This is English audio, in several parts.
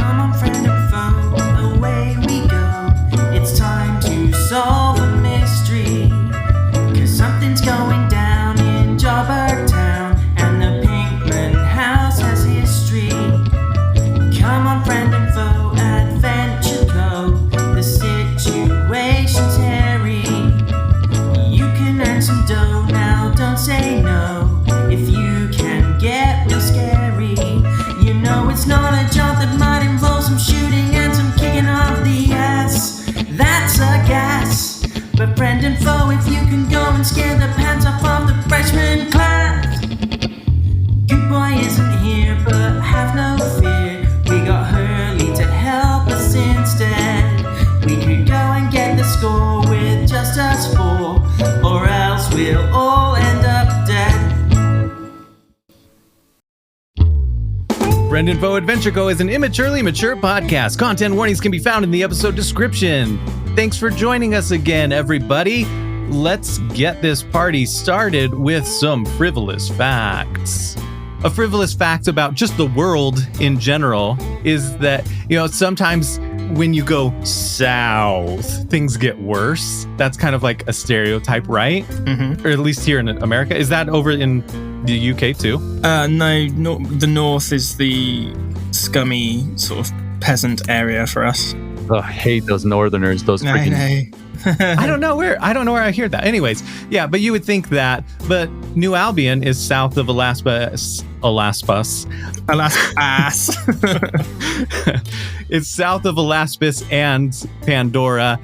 Come on, friend and foe, away we go. It's time to solve a mystery, 'cause something's going down in Jawbird Town, and the Pinkman House has history. Come on, friend and foe, adventure go. The situation's hairy. You can earn some dough now, don't say no. If you can get real scary, you know it's not a job that might involve some shooting and some kicking off the ass. That's a gas. But friend and foe, if you can go and scare the pants off of the freshman class. Good boy isn't here, but have no fear. We got Hurley to help us instead. We could go and get the score with just us four, or else we'll all end up dead. Friend and Foe Adventure Go is an immaturely mature podcast. Content warnings can be found in the episode description. Thanks for joining us again, everybody. Let's get this party started with some frivolous facts. A frivolous fact about just the world in general is that, sometimes when you go south, things get worse. That's kind of like a stereotype, right? Mm-hmm. Or at least here in America. Is that over in the UK too? No, the north is the scummy sort of peasant area for us. Oh, I hate those northerners, those freaking... I know. I don't know where I hear that. Anyways, yeah, but you would think that. But New Albion is south of Alaspus. It's south of Alaspus and Pandora,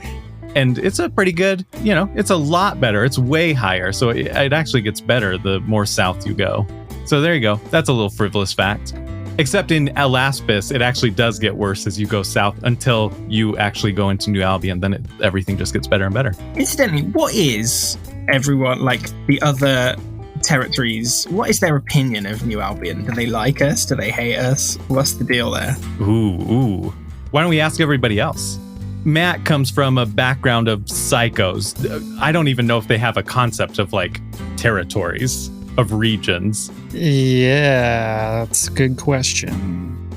and it's a pretty good, it's a lot better. It's way higher, so it actually gets better the more south you go. So there you go. That's a little frivolous fact. Except in Alaspus, it actually does get worse as you go south until you actually go into New Albion. Then everything just gets better and better. Incidentally, what is everyone, like the other territories, what is their opinion of New Albion? Do they like us? Do they hate us? What's the deal there? Ooh. Why don't we ask everybody else? Matt comes from a background of psychos. I don't even know if they have a concept of like territories, of regions. Yeah, that's a good question.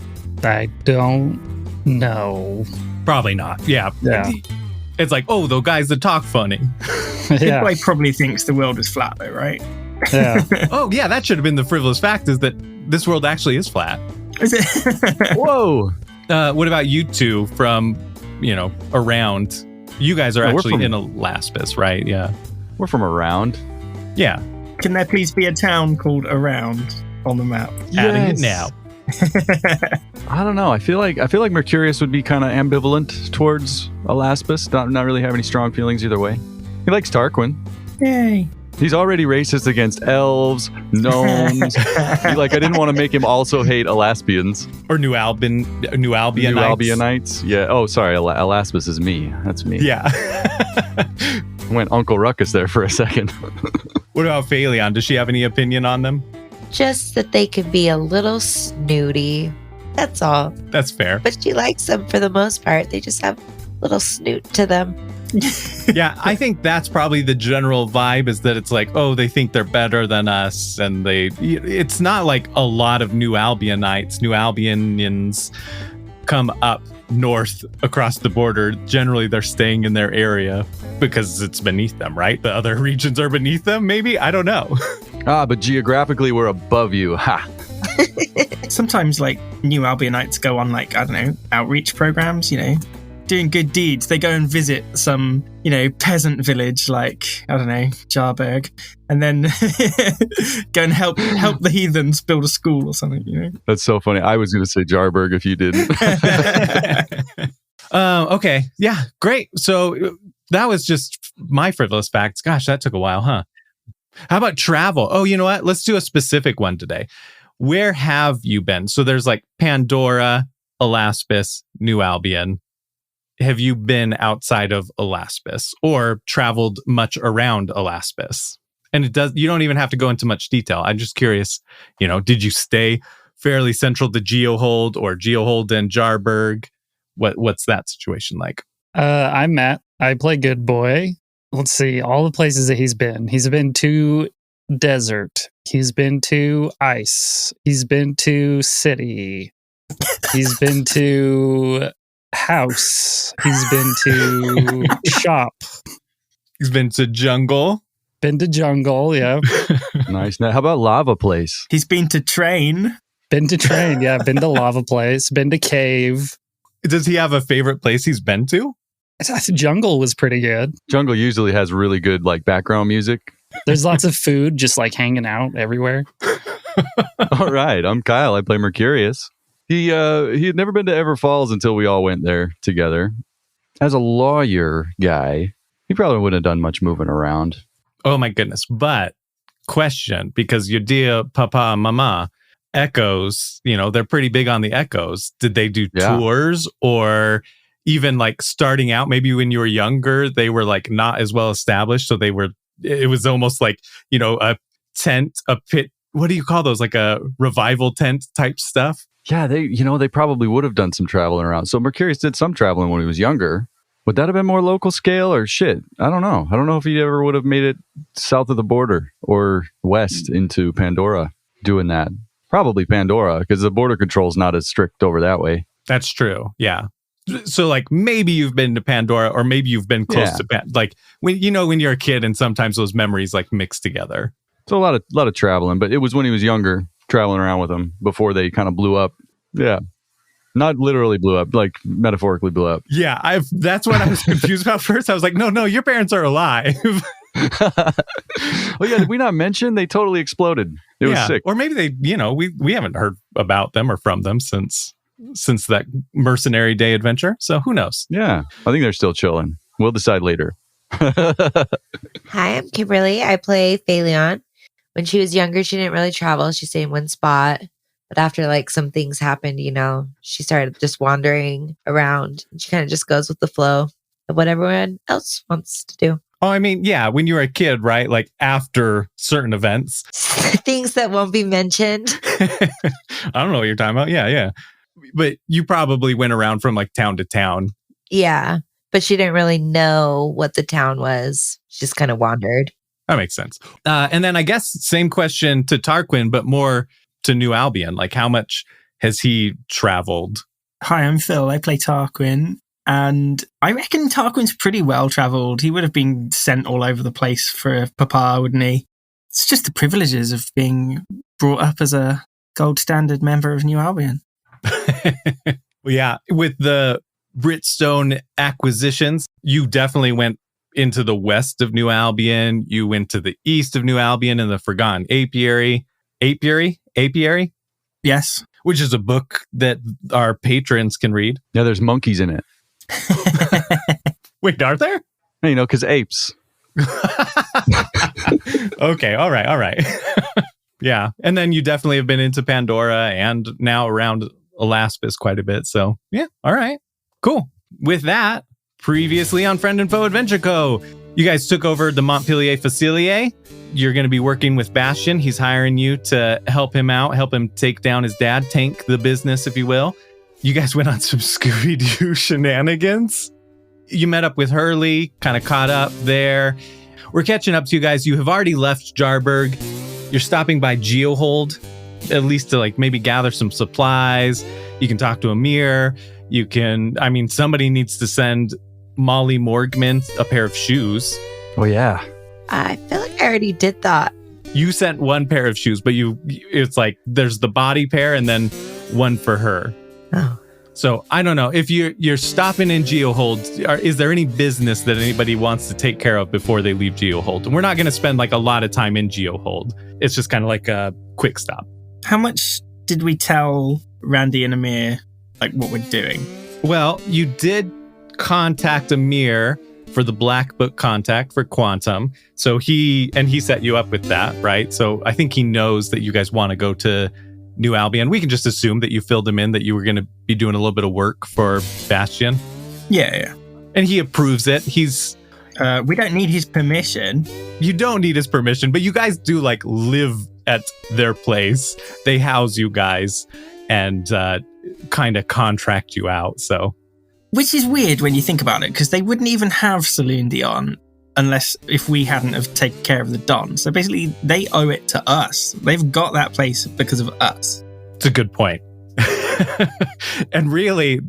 I don't know. Probably not. Yeah. It's like, oh, the guys that talk funny. Yeah. Everybody probably thinks the world is flat though, right? Yeah. Oh, yeah, that should have been the frivolous fact, is that this world actually is flat. Is it? Whoa. What about you two from, around? You guys are actually in Alaspus, right? Yeah. We're from around. Yeah. Can there please be a town called Around on the map? Adding it now. I don't know. I feel like Mercurius would be kind of ambivalent towards Alaspus. Not really have any strong feelings either way. He likes Tarquin. Yay. He's already racist against elves, gnomes. I didn't want to make him also hate Alaspians. Or New Albionites. New Albionites. Yeah. Oh, sorry. Alaspus is me. That's me. Yeah. I went Uncle Ruckus there for a second. What about Phaleon? Does she have any opinion on them? Just that they could be a little snooty. That's all. That's fair. But she likes them for the most part. They just have a little snoot to them. Yeah, I think that's probably the general vibe, is that it's like, oh, they think they're better than us. And it's not like a lot of New Albionians come up north across the border. Generally, they're staying in their area because it's beneath them, right? The other regions are beneath them, maybe? I don't know. But geographically, we're above you. Ha! Sometimes, New Albionites go on, outreach programs, doing good deeds. They go and visit some, peasant village, Jarberg, and then go and help the heathens build a school or something, That's so funny. I was going to say Jarberg if you didn't. Okay. Yeah, great. So that was just my frivolous facts. Gosh, that took a while, huh? How about travel? Oh, you know what? Let's do a specific one today. Where have you been? So there's Pandora, Alaspus, New Albion. Have you been outside of Alaspus or traveled much around Alaspus? And you don't even have to go into much detail. I'm just curious, did you stay fairly central to Geohold or Geohold and Jarberg? What's that situation like? I'm Matt. I play Good Boy. Let's see, all the places that he's been. He's been to desert. He's been to ice. He's been to city. He's been to house. He's been to shop. He's been to jungle. Been to jungle, yeah. Nice. Now, how about lava place? He's been to train. Been to train, yeah. Been to lava place. Been to cave. Does he have a favorite place he's been to? Jungle was pretty good. Jungle usually has really good like background music. There's lots of food just like hanging out everywhere. All right, I'm Kyle. I play Mercurius. He had never been to Ever Falls until we all went there together. As a lawyer guy, he probably wouldn't have done much moving around. Oh my goodness. But question, because your dear papa and mama echoes, they're pretty big on the echoes. Did they do tours, or even like starting out, maybe when you were younger, they were like not as well established. So it was almost like, a tent, a pit. What do you call those? Like a revival tent type stuff? Yeah, they probably would have done some traveling around. So Mercurius did some traveling when he was younger. Would that have been more local scale or shit? I don't know. I don't know if he ever would have made it south of the border or west into Pandora doing that. Probably Pandora, because the border control is not as strict over that way. That's true. Yeah. So like maybe you've been to Pandora, or maybe you've been close to like when you're a kid and sometimes those memories like mix together. So a lot of traveling, but it was when he was younger, traveling around with them before they kind of blew up. Yeah. Not literally blew up, like metaphorically blew up. Yeah, that's what I was confused about first. I was like, no, your parents are alive. Oh yeah, did we not mention they totally exploded? It was sick. Or maybe they, we haven't heard about them or from them since that mercenary day adventure. So who knows? Yeah, I think they're still chilling. We'll decide later. Hi, I'm Kimberly. I play Phaleon. When she was younger, she didn't really travel. She stayed in one spot. But after like some things happened, she started just wandering around. She kind of just goes with the flow of what everyone else wants to do. Oh, I mean, yeah, when you were a kid, right? Like after certain events. Things that won't be mentioned. I don't know what you're talking about. Yeah. But you probably went around from like town to town. Yeah. But she didn't really know what the town was. She just kind of wandered. That makes sense. And then I guess same question to Tarquin, but more to New Albion. Like how much has he traveled? Hi, I'm Phil. I play Tarquin. And I reckon Tarquin's pretty well traveled. He would have been sent all over the place for Papa, wouldn't he? It's just the privileges of being brought up as a gold standard member of New Albion. Well, yeah, with the Britstone acquisitions, you definitely went into the west of New Albion. You went to the east of New Albion in the Forgotten Apiary. Apiary? Yes. Which is a book that our patrons can read. Yeah, there's monkeys in it. Wait, are there? Because apes. Okay, all right. Yeah, and then you definitely have been into Pandora and now around Alaspis quite a bit. So yeah, all right, cool. With that, previously on Friend and Foe Adventure Co., you guys took over the Montpellier Facilier. You're going to be working with Bastion. He's hiring you to help him out, help him take down his dad, tank the business, if you will. You guys went on some Scooby-Doo shenanigans. You met up with Hurley, kind of caught up there. We're catching up to you guys. You have already left Jarburg. You're stopping by Geohold, at least to like maybe gather some supplies. You can talk to Amir. Somebody needs to send Molly Morgman a pair of shoes. Oh, yeah. I feel like I already did that. You sent one pair of shoes, but it's like there's the body pair and then one for her. Oh. So I don't know if you're stopping in Geohold. Is there any business that anybody wants to take care of before they leave Geohold? And we're not going to spend like a lot of time in Geohold. It's just kind of like a quick stop. How much did we tell Randy and Amir like what we're doing? Well, you did contact Amir for the Black Book contact for Quantum. So he set you up with that, right? So I think he knows that you guys want to go to New Albion. We can just assume that you filled him in that you were going to be doing a little bit of work for Bastion. Yeah. And he approves it. We don't need his permission. You don't need his permission, but you guys do like live at their place. They house you guys and kind of contract you out. So, which is weird when you think about it, because they wouldn't even have Saloon Dion if we hadn't have taken care of the Don. So basically, they owe it to us. They've got that place because of us. It's a good point. And really,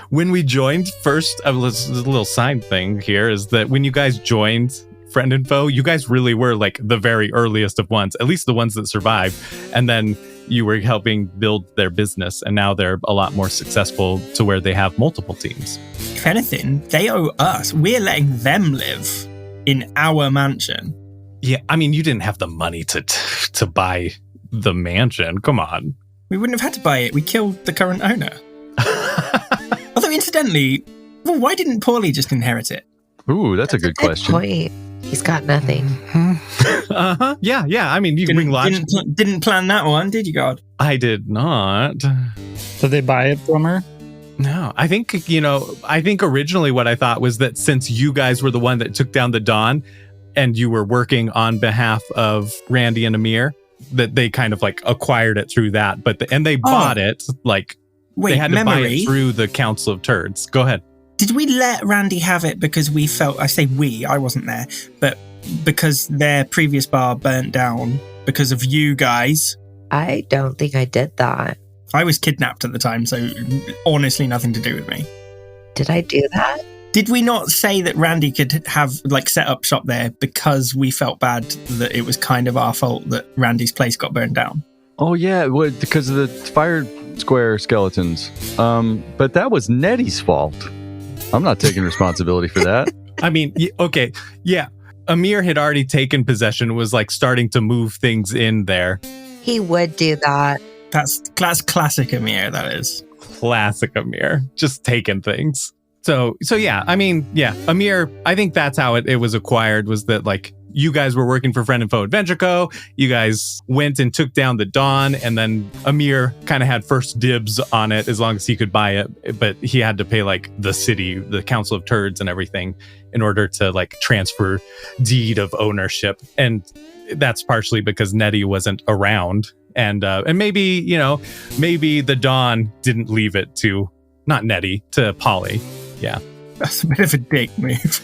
when we joined first, a little side thing here is that when you guys joined Friend and Foe, you guys really were like the very earliest of ones, at least the ones that survived. And then you were helping build their business, and now they're a lot more successful to where they have multiple teams. If anything, they owe us. We're letting them live in our mansion. Yeah, I mean, you didn't have the money to buy the mansion. Come on. We wouldn't have had to buy it. We killed the current owner. Although, incidentally, well, why didn't Paulie just inherit it? Ooh, that's a good question. Point. He's got nothing. Uh-huh. Yeah. I mean, you can bring logic. Didn't plan that one, did you, God? I did not. Did they buy it from her? No, I think originally what I thought was that since you guys were the one that took down the Dawn and you were working on behalf of Randy and Amir, that they kind of like acquired it through that. And they bought it, like, Wait, they had to buy memory? it through the Council of Turds. Go ahead. Did we let Randy have it because we felt, I say we, I wasn't there, but because their previous bar burnt down because of you guys? I don't think I did that. I was kidnapped at the time, so honestly nothing to do with me. Did I do that? Did we not say that Randy could have like set up shop there because we felt bad that it was kind of our fault that Randy's place got burned down? Oh, yeah, because of the fire square skeletons. But that was Nettie's fault. I'm not taking responsibility for that. I mean, okay. Yeah. Amir had already taken possession, was like starting to move things in there. He would do that. That's classic Amir, that is. Classic Amir. Just taking things. So yeah, I mean, yeah, Amir, I think that's how it was acquired, was that like you guys were working for Friend and Foe Adventure Co. You guys went and took down the Dawn, and then Amir kind of had first dibs on it as long as he could buy it. But he had to pay like the city, the Council of Turds and everything in order to like transfer deed of ownership. And that's partially because Nettie wasn't around. And maybe the Dawn didn't leave it to, not Nettie, to Polly. Yeah. That's a bit of a dick move.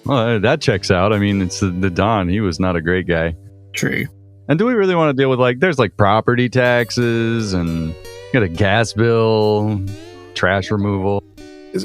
Well, that checks out. I mean, it's the Don. He was not a great guy. True. And do we really want to deal with like, there's like property taxes and you got a gas bill, trash removal.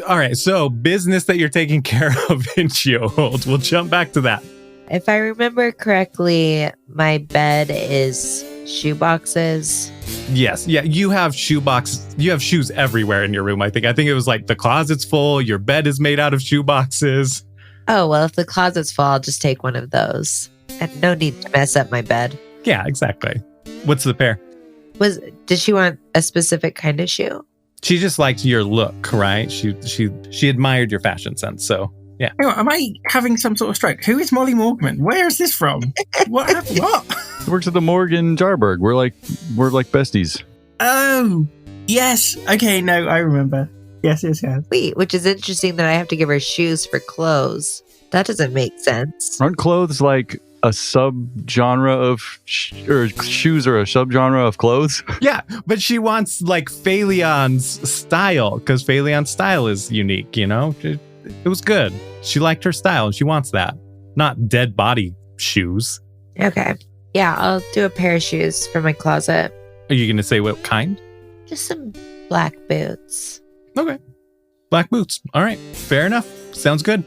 All right. So business that you're taking care of in Geohold. We'll jump back to that. If I remember correctly, my bed is shoe boxes. Yes. Yeah. You have you have shoes everywhere in your room. I think it was like the closet's full. Your bed is made out of shoe boxes. Oh, well, if the closet's full, I'll just take one of those. And no need to mess up my bed. Yeah, exactly. What's the pair? Did she want a specific kind of shoe? She just liked your look, right? She admired your fashion sense. So yeah. Hang on, am I having some sort of stroke? Who is Molly Morgman? Where is this from? What happened? What? He works at the morgue in Jarberg. We're like besties. Oh, yes. Okay, no, I remember. Yes. Wait, which is interesting that I have to give her shoes for clothes. That doesn't make sense. Aren't clothes like a subgenre of or shoes are a subgenre of clothes? Yeah, but she wants like Phalion's style because Phalion's style is unique, you know? It was good. She liked her style and she wants that. Not dead body shoes. Okay. Yeah, I'll do a pair of shoes for my closet. Are you going to say what kind? Just some black boots. Okay. Black boots. All right. Fair enough. Sounds good.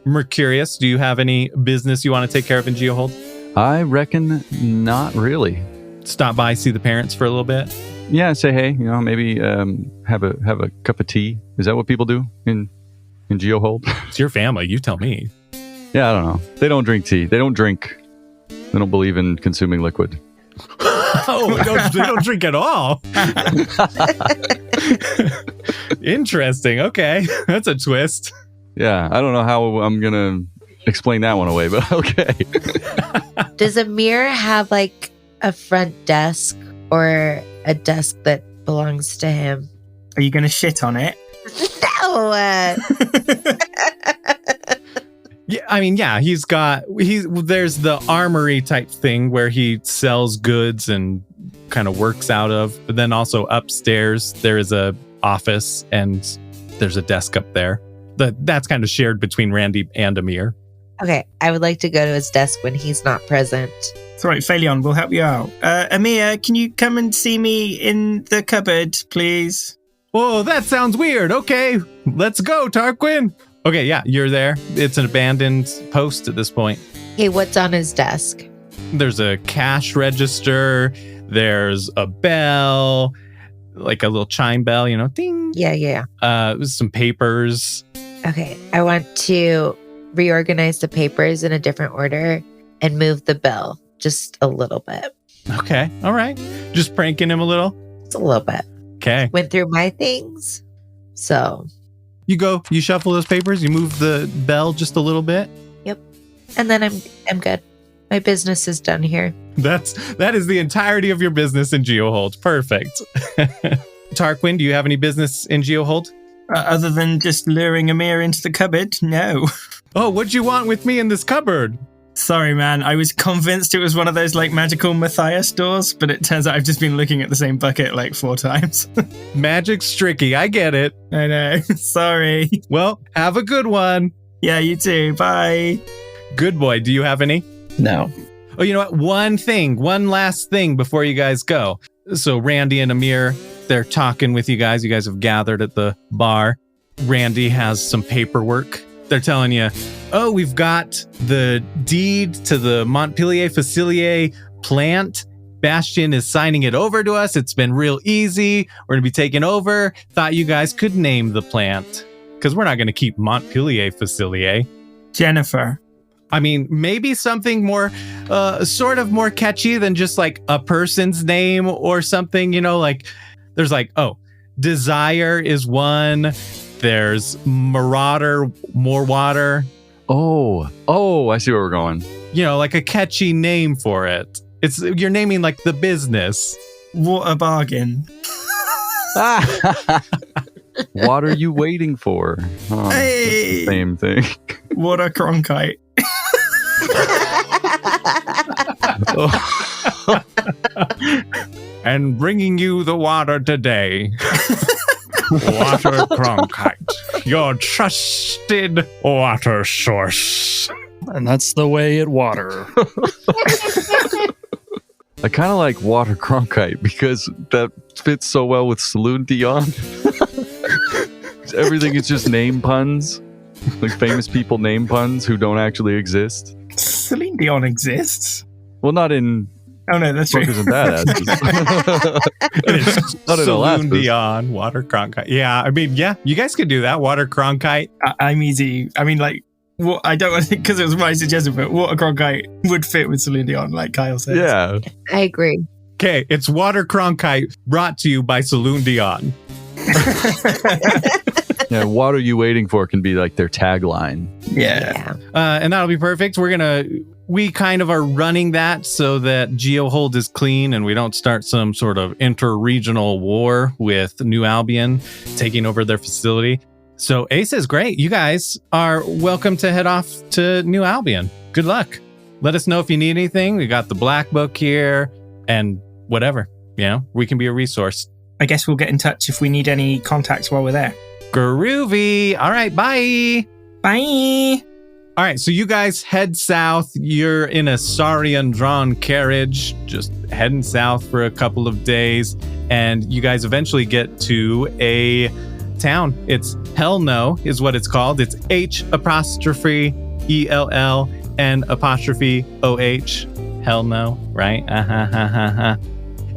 Mercurius, do you have any business you want to take care of in Geohold? I reckon not really. Stop by, see the parents for a little bit? Yeah, say hey, maybe have a cup of tea. Is that what people do in Geohold? It's your family. You tell me. Yeah, I don't know. They don't drink tea. They don't drink. They don't believe in consuming liquid. They don't drink at all. Interesting. Okay. That's a twist. Yeah, I don't know how I'm going to explain that one away, but okay. Does Amir have like a front desk or a desk that belongs to him? Are you going to shit on it? No. Yeah, I mean, yeah, there's the armory type thing where he sells goods and kind of works out of. But then also upstairs, there is a office and there's a desk up there. That's kind of shared between Randy and Amir. Okay, I would like to go to his desk when he's not present It's all right, Phalion, we'll help you out. Amir, can you come and see me in the cupboard, please? Whoa, that sounds weird. Okay, let's go, Tarquin. Okay, yeah, you're there. It's an abandoned post at this point. Hey, what's on his desk? There's a cash register. There's a bell, like a little chime bell, ding. Yeah. Some papers. Okay, I want to reorganize the papers in a different order and move the bell just a little bit. Okay, all right. Just pranking him a little. Just a little bit. Okay. Went through my things, so You shuffle those papers. You move the bell just a little bit. Yep, and then I'm good. My business is done here. That is the entirety of your business in GeoHold. Perfect. Tarquin, do you have any business in GeoHold? Other than just luring Amir into the cupboard? No. Oh, what'd you want with me in this cupboard? Sorry, man. I was convinced it was one of those like magical Matthias doors, but it turns out I've just been looking at the same bucket like 4 times. Magic's tricky. I get it. I know. Sorry. Well, have a good one. Yeah, you too. Bye. Good boy. Do you have any? No. Oh, you know what? One last thing before you guys go. So Randy and Amir, they're talking with you guys. You guys have gathered at the bar. Randy has some paperwork. They're telling you, oh, we've got the deed to the Montpellier Facilier plant. Bastion is signing it over to us. It's been real easy. We're going to be taking over. Thought you guys could name the plant because we're not going to keep Montpellier Facilier. Jennifer. I mean, maybe something more, sort of more catchy than just like a person's name or something, like there's like, Desire is one. There's Marauder, more water. Oh, I see where we're going. Like a catchy name for it. You're naming like the business. What a bargain. What are you waiting for? Oh, Hey! it's the same thing. What a Cronkite. And bringing you the water today. Water Cronkite, your trusted water source. And that's the way it water. I kind of like Water Cronkite because that fits so well with Saloon Dion. Everything is just name puns. Like famous people name puns who don't actually exist. Celine Dion exists. Well, not in Oh no, that's true. Fuckers and Badasses. Not in Saloon Alaska. Dion, Water Cronkite. Yeah, I mean, yeah, you guys could do that. Water Cronkite. I'm easy. I mean, like, what I don't want to, because it was my suggestion, but Water Cronkite would fit with Celine Dion, like Kyle says. Yeah. I agree. Okay, it's Water Cronkite brought to you by Saloon Dion. Yeah, what are you waiting for can be like their tagline. Yeah. And that'll be perfect. We kind of are running that so that GeoHold is clean and we don't start some sort of inter-regional war with New Albion taking over their facility. So Ace is great. You guys are welcome to head off to New Albion. Good luck. Let us know if you need anything. We got the Black Book here and whatever. We can be a resource. I guess we'll get in touch if we need any contacts while we're there. Groovy. All right, bye. Bye. All right, so you guys head south. You're in a Saurian drawn carriage, just heading south for a couple of days, and you guys eventually get to a town. It's Hellno is what it's called. It's H''ELL and apostrophe OH. Hellno, right?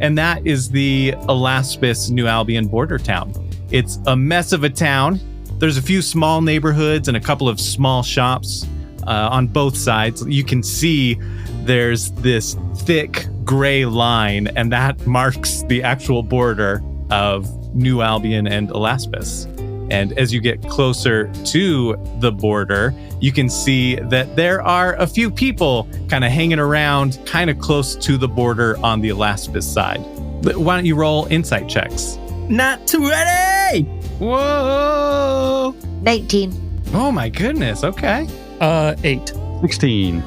And that is the Alaspis New Albion border town. It's a mess of a town. There's a few small neighborhoods and a couple of small shops on both sides. You can see there's this thick gray line, and that marks the actual border of New Albion and Alaspis. And as you get closer to the border, you can see that there are a few people kind of hanging around kind of close to the border on the Alaspis side. Why don't you roll insight checks? Not 20! Whoa! 19. Oh my goodness. Okay. 8. 16.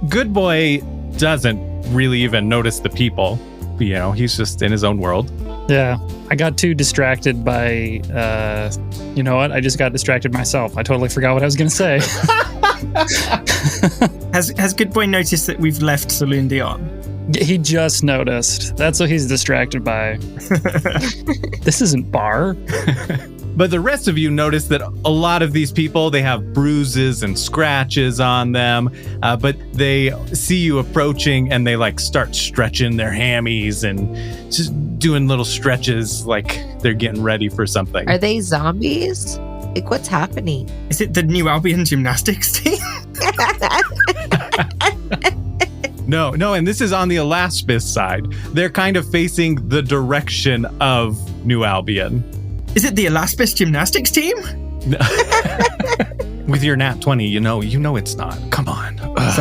Good boy doesn't really even notice the people. He's just in his own world. Yeah. I got too distracted by, you know what? I just got distracted myself. I totally forgot what I was going to say. Has Good Boy noticed that we've left Saloon Dion? He just noticed. That's what he's distracted by. This isn't bar. But the rest of you notice that a lot of these people, they have bruises and scratches on them, but they see you approaching and they like start stretching their hammies and just doing little stretches like they're getting ready for something. Are they zombies? Like, what's happening? Is it the New Albion gymnastics team? No, and this is on the Alaspis side. They're kind of facing the direction of New Albion. Is it the Alaspis gymnastics team? With your nat 20, you know it's not. Come on. Ugh.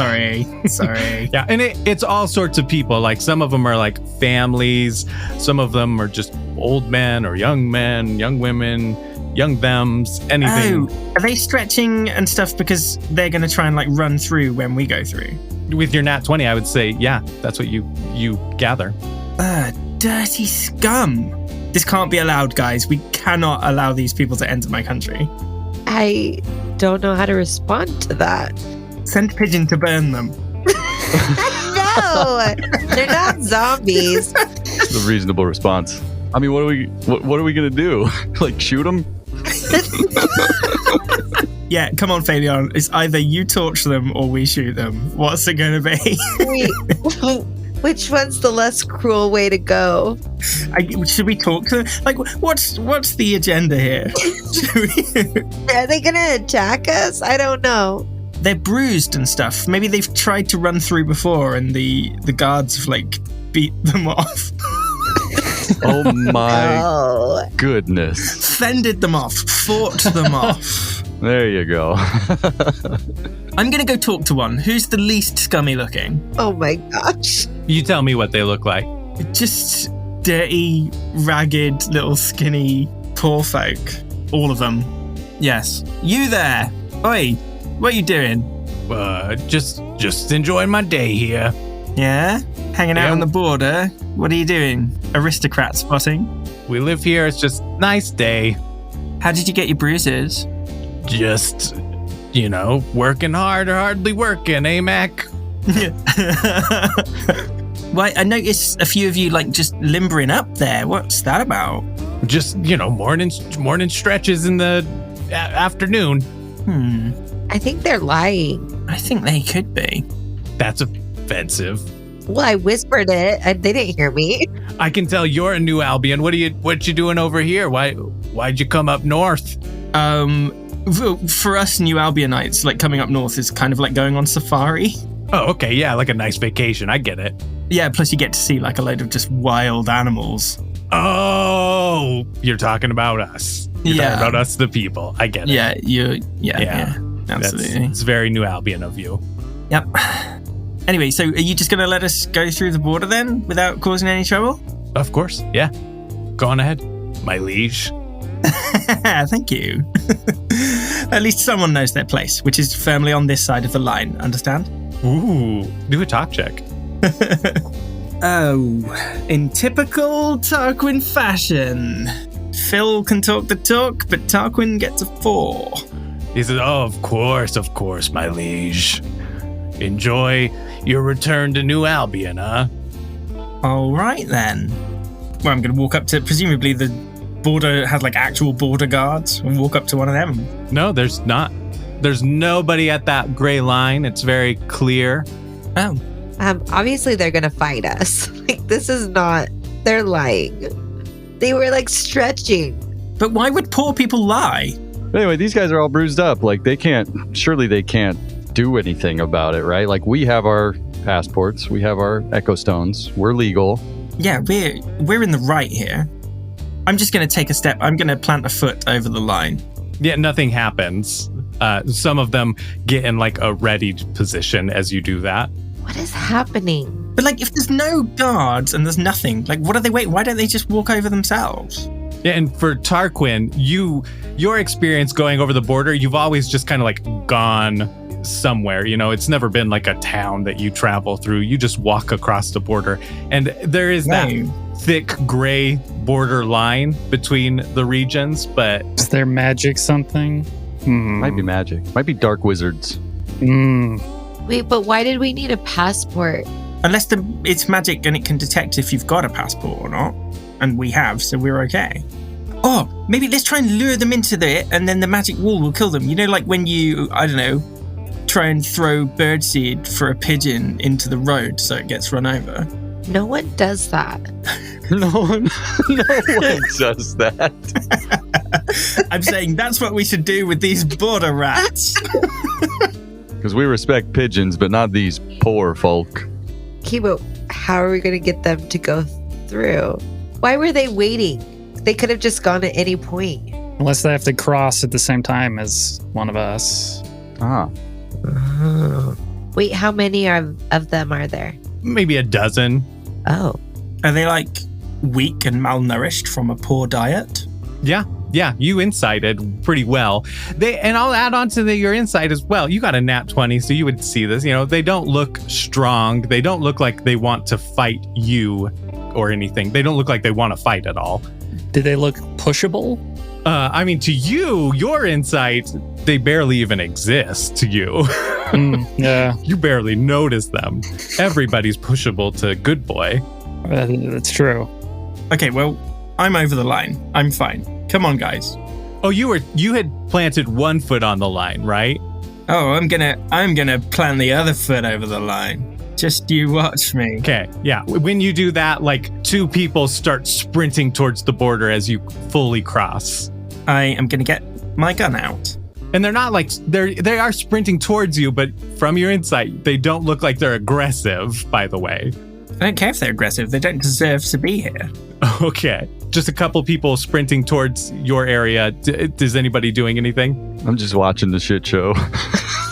Sorry. Yeah, and it's all sorts of people. Like some of them are like families. Some of them are just old men or young men, young women, young thems, anything. Oh, are they stretching and stuff because they're going to try and like run through when we go through? With your nat 20, I would say, yeah, that's what you gather. Dirty scum. This can't be allowed, guys. We cannot allow these people to enter my country. I don't know how to respond to that. Send Pigeon to burn them. No, they're not zombies. It's a reasonable response. I mean, what are we gonna do? Like shoot them? Yeah, come on, Fabian. It's either you torch them or we shoot them. What's it going to be? Which one's the less cruel way to go? Should we talk to them? Like, what's the agenda here? Are they gonna attack us? I don't know. They're bruised and stuff. Maybe they've tried to run through before and the guards have, like, beat them off. Oh my Oh. goodness. Fended them off. Fought them off. There you go. I'm going to go talk to one. Who's the least scummy looking? Oh my gosh. You tell me what they look like. Just dirty, ragged, little skinny poor folk. All of them. Yes. You there. Oi, what are you doing? Just enjoying my day here. Yeah? Hanging out Yeah. on the border? What are you doing? Aristocrat spotting? We live here. It's just nice day. How did you get your bruises? Just, working hard or hardly working, eh, Mac? Well, I noticed a few of you, like, just limbering up there. What's that about? Just, morning stretches in the afternoon. I think they're lying. I think they could be. That's offensive. Well, I whispered it. They didn't hear me. I can tell you're a New Albion. What you doing over here? Why'd you come up north? For us New Albionites, like, coming up north is kind of like going on safari. Oh, okay, yeah, like a nice vacation. I get it. Yeah, plus you get to see, like, a load of just wild animals. Oh, you're talking about us. You're talking about us, the people. I get it. Yeah, absolutely. It's very New Albion of you. Yep. Anyway, so are you just going to let us go through the border then without causing any trouble? Of course, yeah. Go on ahead, my liege. Thank you. At least someone knows their place, which is firmly on this side of the line, understand? Ooh, do a talk check. Oh, in typical Tarquin fashion. Phil can talk the talk, but Tarquin gets a 4. He says, oh, of course, my liege. Enjoy your return to New Albion, huh? All right, then. Well, I'm going to walk up to, presumably the border has, like, actual border guards, and walk up to one of them. No, there's not. There's nobody at that gray line. It's very clear. Oh. Obviously, they're going to fight us. Like, this is not... They're lying. They were, like, stretching. But why would poor people lie? Anyway, these guys are all bruised up. Like, surely they can't do anything about it, right? Like, we have our passports. We have our echo stones. We're legal. Yeah, we're in the right here. I'm just going to take a step. I'm going to plant a foot over the line. Yeah, nothing happens. Some of them get in like a ready position as you do that. What is happening? But, like, if there's no guards and there's nothing, like, what are they waiting? Why don't they just walk over themselves? Yeah, and for Tarquin, your experience going over the border, you've always just kind of like gone somewhere. It's never been like a town that you travel through. You just walk across the border, and there is that thick gray border line between the regions. But is there magic something? Might be magic. Might be dark wizards. Wait, but why did we need a passport? Unless it's magic and it can detect if you've got a passport or not. And we have, so we're okay. Oh, maybe let's try and lure them into it, and then the magic wall will kill them. You know, like when you, I don't know, try and throw birdseed for a pigeon into the road so it gets run over. No one does that. No one does that. I'm saying that's what we should do with these border rats. Because we respect pigeons, but not these poor folk. Kibo, how are we going to get them to go through? Why were they waiting? They could have just gone at any point. Unless they have to cross at the same time as one of us. Ah. Oh. Wait, how many of them are there? Maybe a dozen. Oh. Are they like weak and malnourished from a poor diet? Yeah, you incited pretty well. And I'll add on to your insight as well. You got a nat 20, so you would see this. You know, they don't look strong. They don't look like they want to fight you or anything. They don't look like they want to fight at all. Do they look pushable? I mean, to you, your insight, they barely even exist to you. Yeah. You barely notice them. Everybody's pushable to good boy. That's true. Okay, well, I'm over the line. I'm fine. Come on, guys. Oh, you had planted one foot on the line, right? Oh, I'm gonna plant the other foot over the line. Just you watch me. Okay, yeah. When you do that, like 2 people start sprinting towards the border as you fully cross. I am gonna get my gun out. And they're not like, they are sprinting towards you, but from your insight, they don't look like they're aggressive, by the way. I don't care if they're aggressive. They don't deserve to be here. Okay. Just a couple people sprinting towards your area. Is anybody doing anything? I'm just watching the shit show.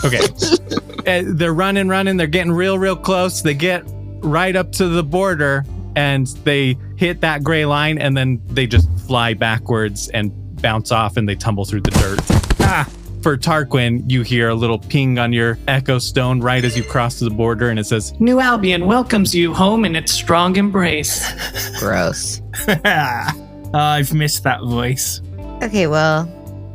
Okay. They're running. They're getting real close. They get right up to the border and they hit that gray line and then they just fly backwards and bounce off and they tumble through the dirt. Ah! For Tarquin, you hear a little ping on your echo stone right as you cross the border and it says, New Albion welcomes you home in its strong embrace. Gross. I've missed that voice. Okay, well,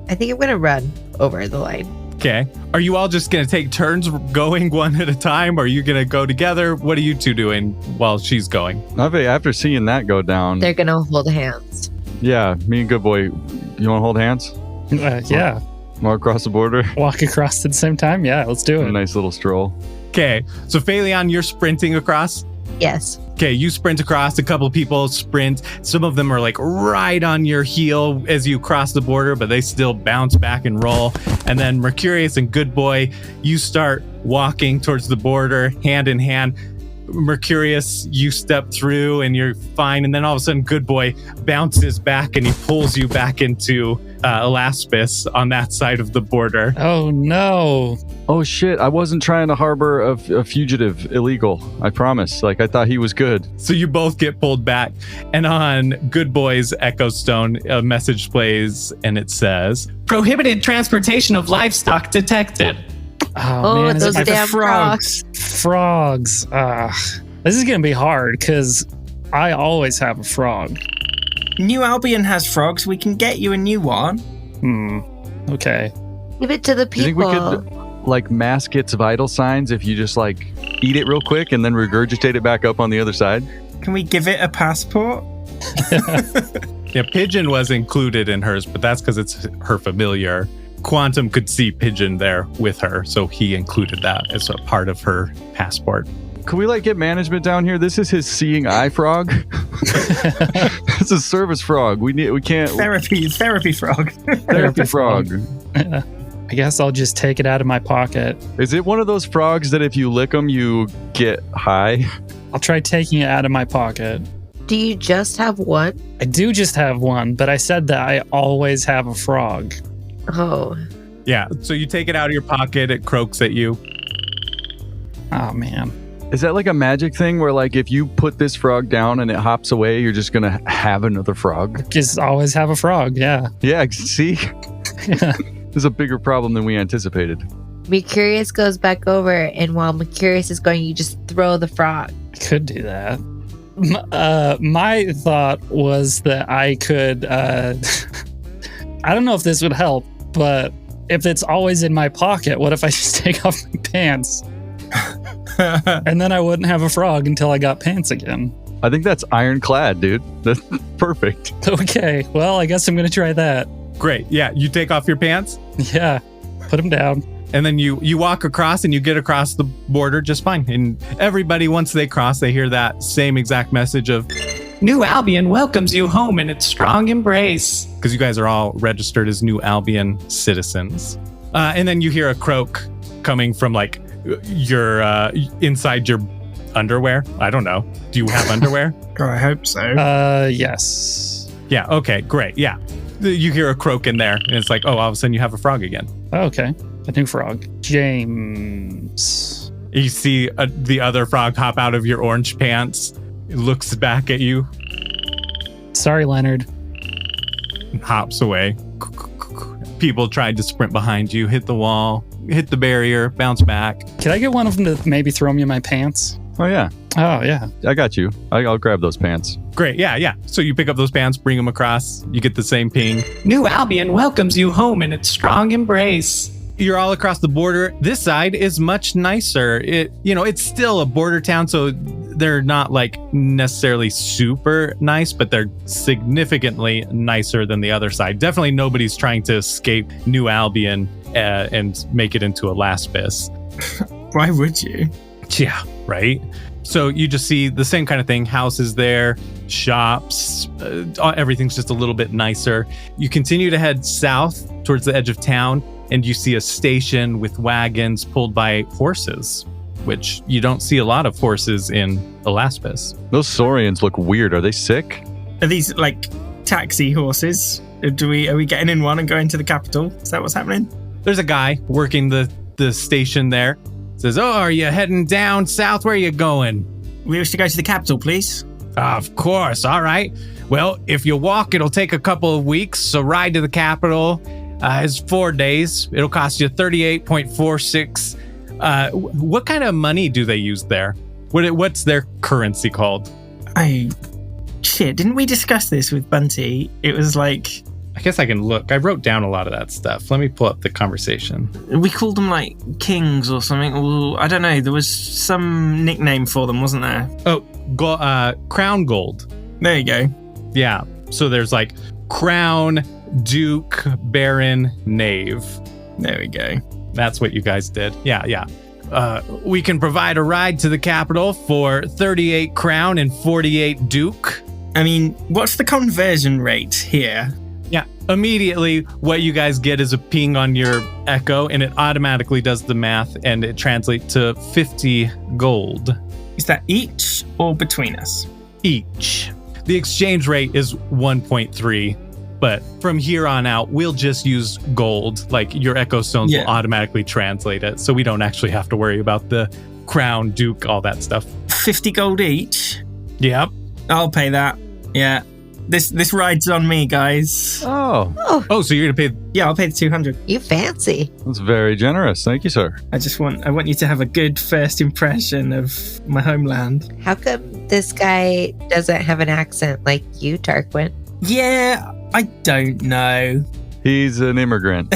I think I'm going to run over the line. okay. Are you all just going to take turns going one at a time? Or are you going to go together? What are you two doing while she's going? After seeing that go down, They're going to hold hands. yeah, me and Good Boy, you want to hold hands? Yeah. Walk across the border? Walk across at the same time? Yeah, let's do A it. nice little stroll. Okay. So Phaleon, you're sprinting across? Yes. Okay, you sprint across. A couple people sprint. Some of them are like right on your heel as you cross the border, but they still bounce back and roll. And then Mercurius and Good Boy, you start walking towards the border hand in hand. Mercurius, you step through and you're fine. And then all of a sudden, Good Boy bounces back and he pulls you back into Elaspis on that side of the border. Oh, no. Oh shit, I wasn't trying to harbor a fugitive illegal. I promise. Like, I thought he was good. So you both get pulled back. And on Good Boy's Echo Stone, a message plays and it says, Prohibited transportation of livestock detected. Oh, man. those Is it damn frogs. frogs? This is going to be hard because I always have a frog. New Albion has frogs. We can get you a new one. Okay. Give it to the You think we people. could, like, mask its vital signs if you just, like, eat it real quick and then regurgitate it back up on the other side? Can we give it a passport? yeah, Pigeon was included in hers, but that's because it's her familiar. Quantum could see Pigeon there with her, so he included that as a part of her passport. Can we, like, get management down here? This is his seeing eye frog. This is service frog. We can't Therapy frog. therapy frog. I guess I'll just take it out of my pocket. Is it one of those frogs that if you lick them, you get high? I'll try taking it out of my pocket. Do you just have one? I do just have one, but I said that I always have a frog. Oh. Yeah, so you take it out of your pocket, it croaks at you. Oh, man. Is that like a magic thing where, like, if you put this frog down and it hops away, you're just gonna have another frog? Just always have a frog, yeah. Yeah, see? This is a bigger problem than we anticipated. Mercurius goes back over, and while Mercurius is going, you just throw the frog. I could do that. My thought was that I could... I don't know if this would help, but if it's always in my pocket, what if I just take off my pants? And then I wouldn't have a frog until I got pants again. I think that's ironclad, dude. That's perfect. Okay, well, I guess I'm going to try that. Great. Yeah, you take off your pants Yeah, put them down. and then you walk across and you get across the border just fine. And everybody, once they cross, they hear that same exact message of, New Albion welcomes you home in its strong embrace. because you guys are all registered as New Albion citizens. And then you hear a croak coming from like your inside your underwear. I don't know. Do you have underwear? Oh, I hope so. Yes. Yeah. Okay. Great. Yeah. You hear a croak in there, and it's like, oh, all of a sudden you have a frog again. Okay, a new frog. James. You see the other frog hop out of your orange pants, looks back at you, Sorry, Leonard. and hops away. People tried to sprint behind you, hit the wall, hit the barrier, bounce back. Can I get one of them to maybe throw me in my pants? Oh, yeah. Oh, yeah. I got you. I'll grab those pants. Great. Yeah. So you pick up those pants, bring them across. You get the same ping. New Albion welcomes you home in its strong embrace. You're all across the border. This side is much nicer. It's still a border town, so they're not like necessarily super nice, but they're significantly nicer than the other side. Definitely nobody's trying to escape New Albion and make it into Alaspis. Why would you? Yeah, right? So you just see the same kind of thing. Houses there, shops, everything's just a little bit nicer. You continue to head south towards the edge of town, and you see a station with wagons pulled by horses, which you don't see a lot of horses in Alaspis. Those Saurians look weird. Are they sick? Are these like taxi horses? Are we getting in one and going to the capital? Is that what's happening? There's a guy working the station there. Says, oh, are you heading down south? Where are you going? We wish to go to the capital, please. Of course. All right. Well, if you walk, it'll take a couple of weeks. So ride to the capital is 4 days. It'll cost you 38.46. What kind of money do they use there? What's their currency called? Didn't we discuss this with Bunty? It was like, I guess I can look. I wrote down a lot of that stuff. Let me pull up the conversation. we called them like kings or something. Or I don't know. There was some nickname for them, wasn't there? Oh, crown gold. There you go. Yeah. So there's like crown, duke, baron, knave. There we go. That's what you guys did. Yeah. We can provide a ride to the capital for 38 crown and 48 duke. I mean, what's the conversion rate here? Yeah. Immediately, what you guys get is a ping on your Echo, and it automatically does the math, and it translates to 50 gold Is that each or between us? each. The exchange rate is 1.3, but from here on out, we'll just use gold. Like your Echo Stones will automatically translate it, so we don't actually have to worry about the crown, duke, all that stuff. 50 gold each? Yep. I'll pay that. Yeah. This ride's on me, guys. Oh, Oh, so you're gonna pay? Yeah, I'll pay the 200. You fancy. that's very generous. Thank you, sir. I want you to have a good first impression of my homeland. How come this guy doesn't have an accent like you, Tarquin? Yeah, I don't know. He's an immigrant.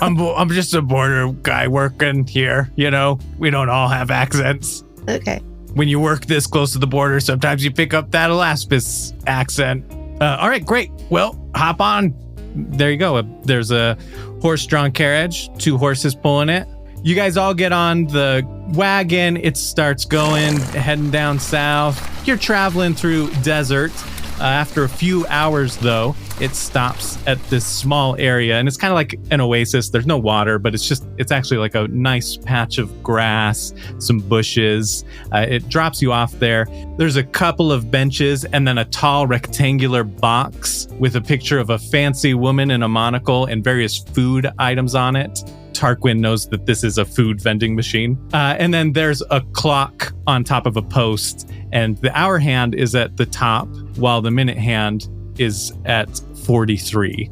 I'm just a border guy working here. You know, we don't all have accents. Okay. When you work this close to the border, sometimes you pick up that Alaspis accent. All right, great. Well, hop on. There you go. There's a horse-drawn carriage, 2 horses pulling it. You guys all get on the wagon. It starts going, heading down south. You're traveling through desert. After a few hours, though, it stops at this small area, and it's kind of like an oasis. There's no water, but it's actually like a nice patch of grass, some bushes. It drops you off there. There's a couple of benches and then a tall rectangular box with a picture of a fancy woman in a monocle and various food items on it. Tarquin knows that this is a food vending machine. And then there's a clock on top of a post, and the hour hand is at the top, while the minute hand is at 43.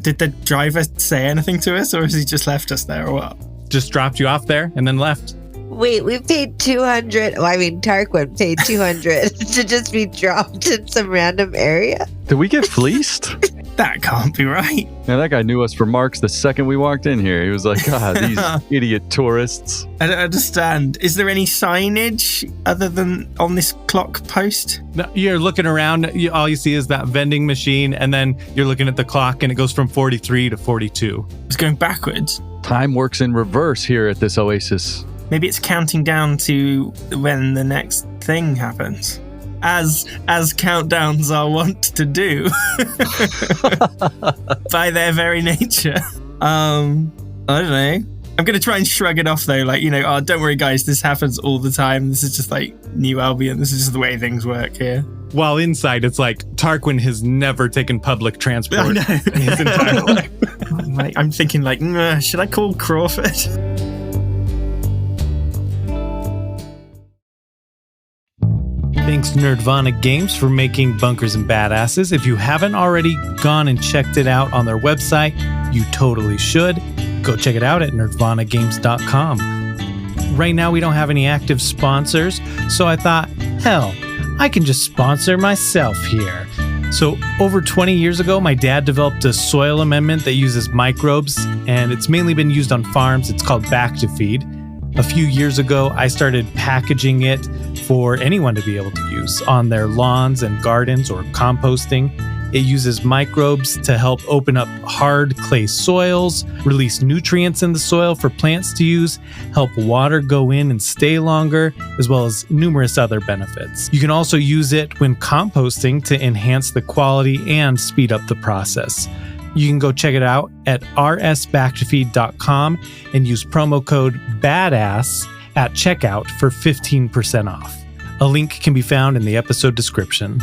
Did the driver say anything to us, or has he just left us there, or what? Just dropped you off there and then left. Wait, we paid 200. Well, I mean, Tarquin paid 200 to just be dropped in some random area. Did we get fleeced? That can't be right. Yeah, that guy knew us for Marks the second we walked in here. He was like, God, these idiot tourists. I don't understand. Is there any signage other than on this clock post? No, you're looking around, all you see is that vending machine, and then you're looking at the clock, and it goes from 43 to 42. It's going backwards. Time works in reverse here at this oasis. Maybe it's counting down to when the next thing happens. As countdowns are wont to do by their very nature. I don't know. I'm going to try and shrug it off though. Like, oh, don't worry guys, this happens all the time. This is just like New Albion. This is just the way things work here. While inside, it's like Tarquin has never taken public transport I know. in his entire life. I'm thinking like, should I call Crawford? Thanks Nerdvana Games for making Bunkers and Badasses. If you haven't already gone and checked it out on their website, you totally should. Go check it out at nerdvanagames.com. Right now we don't have any active sponsors, so I thought, hell, I can just sponsor myself here. So over 20 years ago, my dad developed a soil amendment that uses microbes, and it's mainly been used on farms. It's called Back to Feed. A few years ago, I started packaging it for anyone to be able to use on their lawns and gardens or composting. It uses microbes to help open up hard clay soils, release nutrients in the soil for plants to use, help water go in and stay longer, as well as numerous other benefits. You can also use it when composting to enhance the quality and speed up the process. You can go check it out at rsbacktofeed.com and use promo code BADASS at checkout for 15% off. A link can be found in the episode description.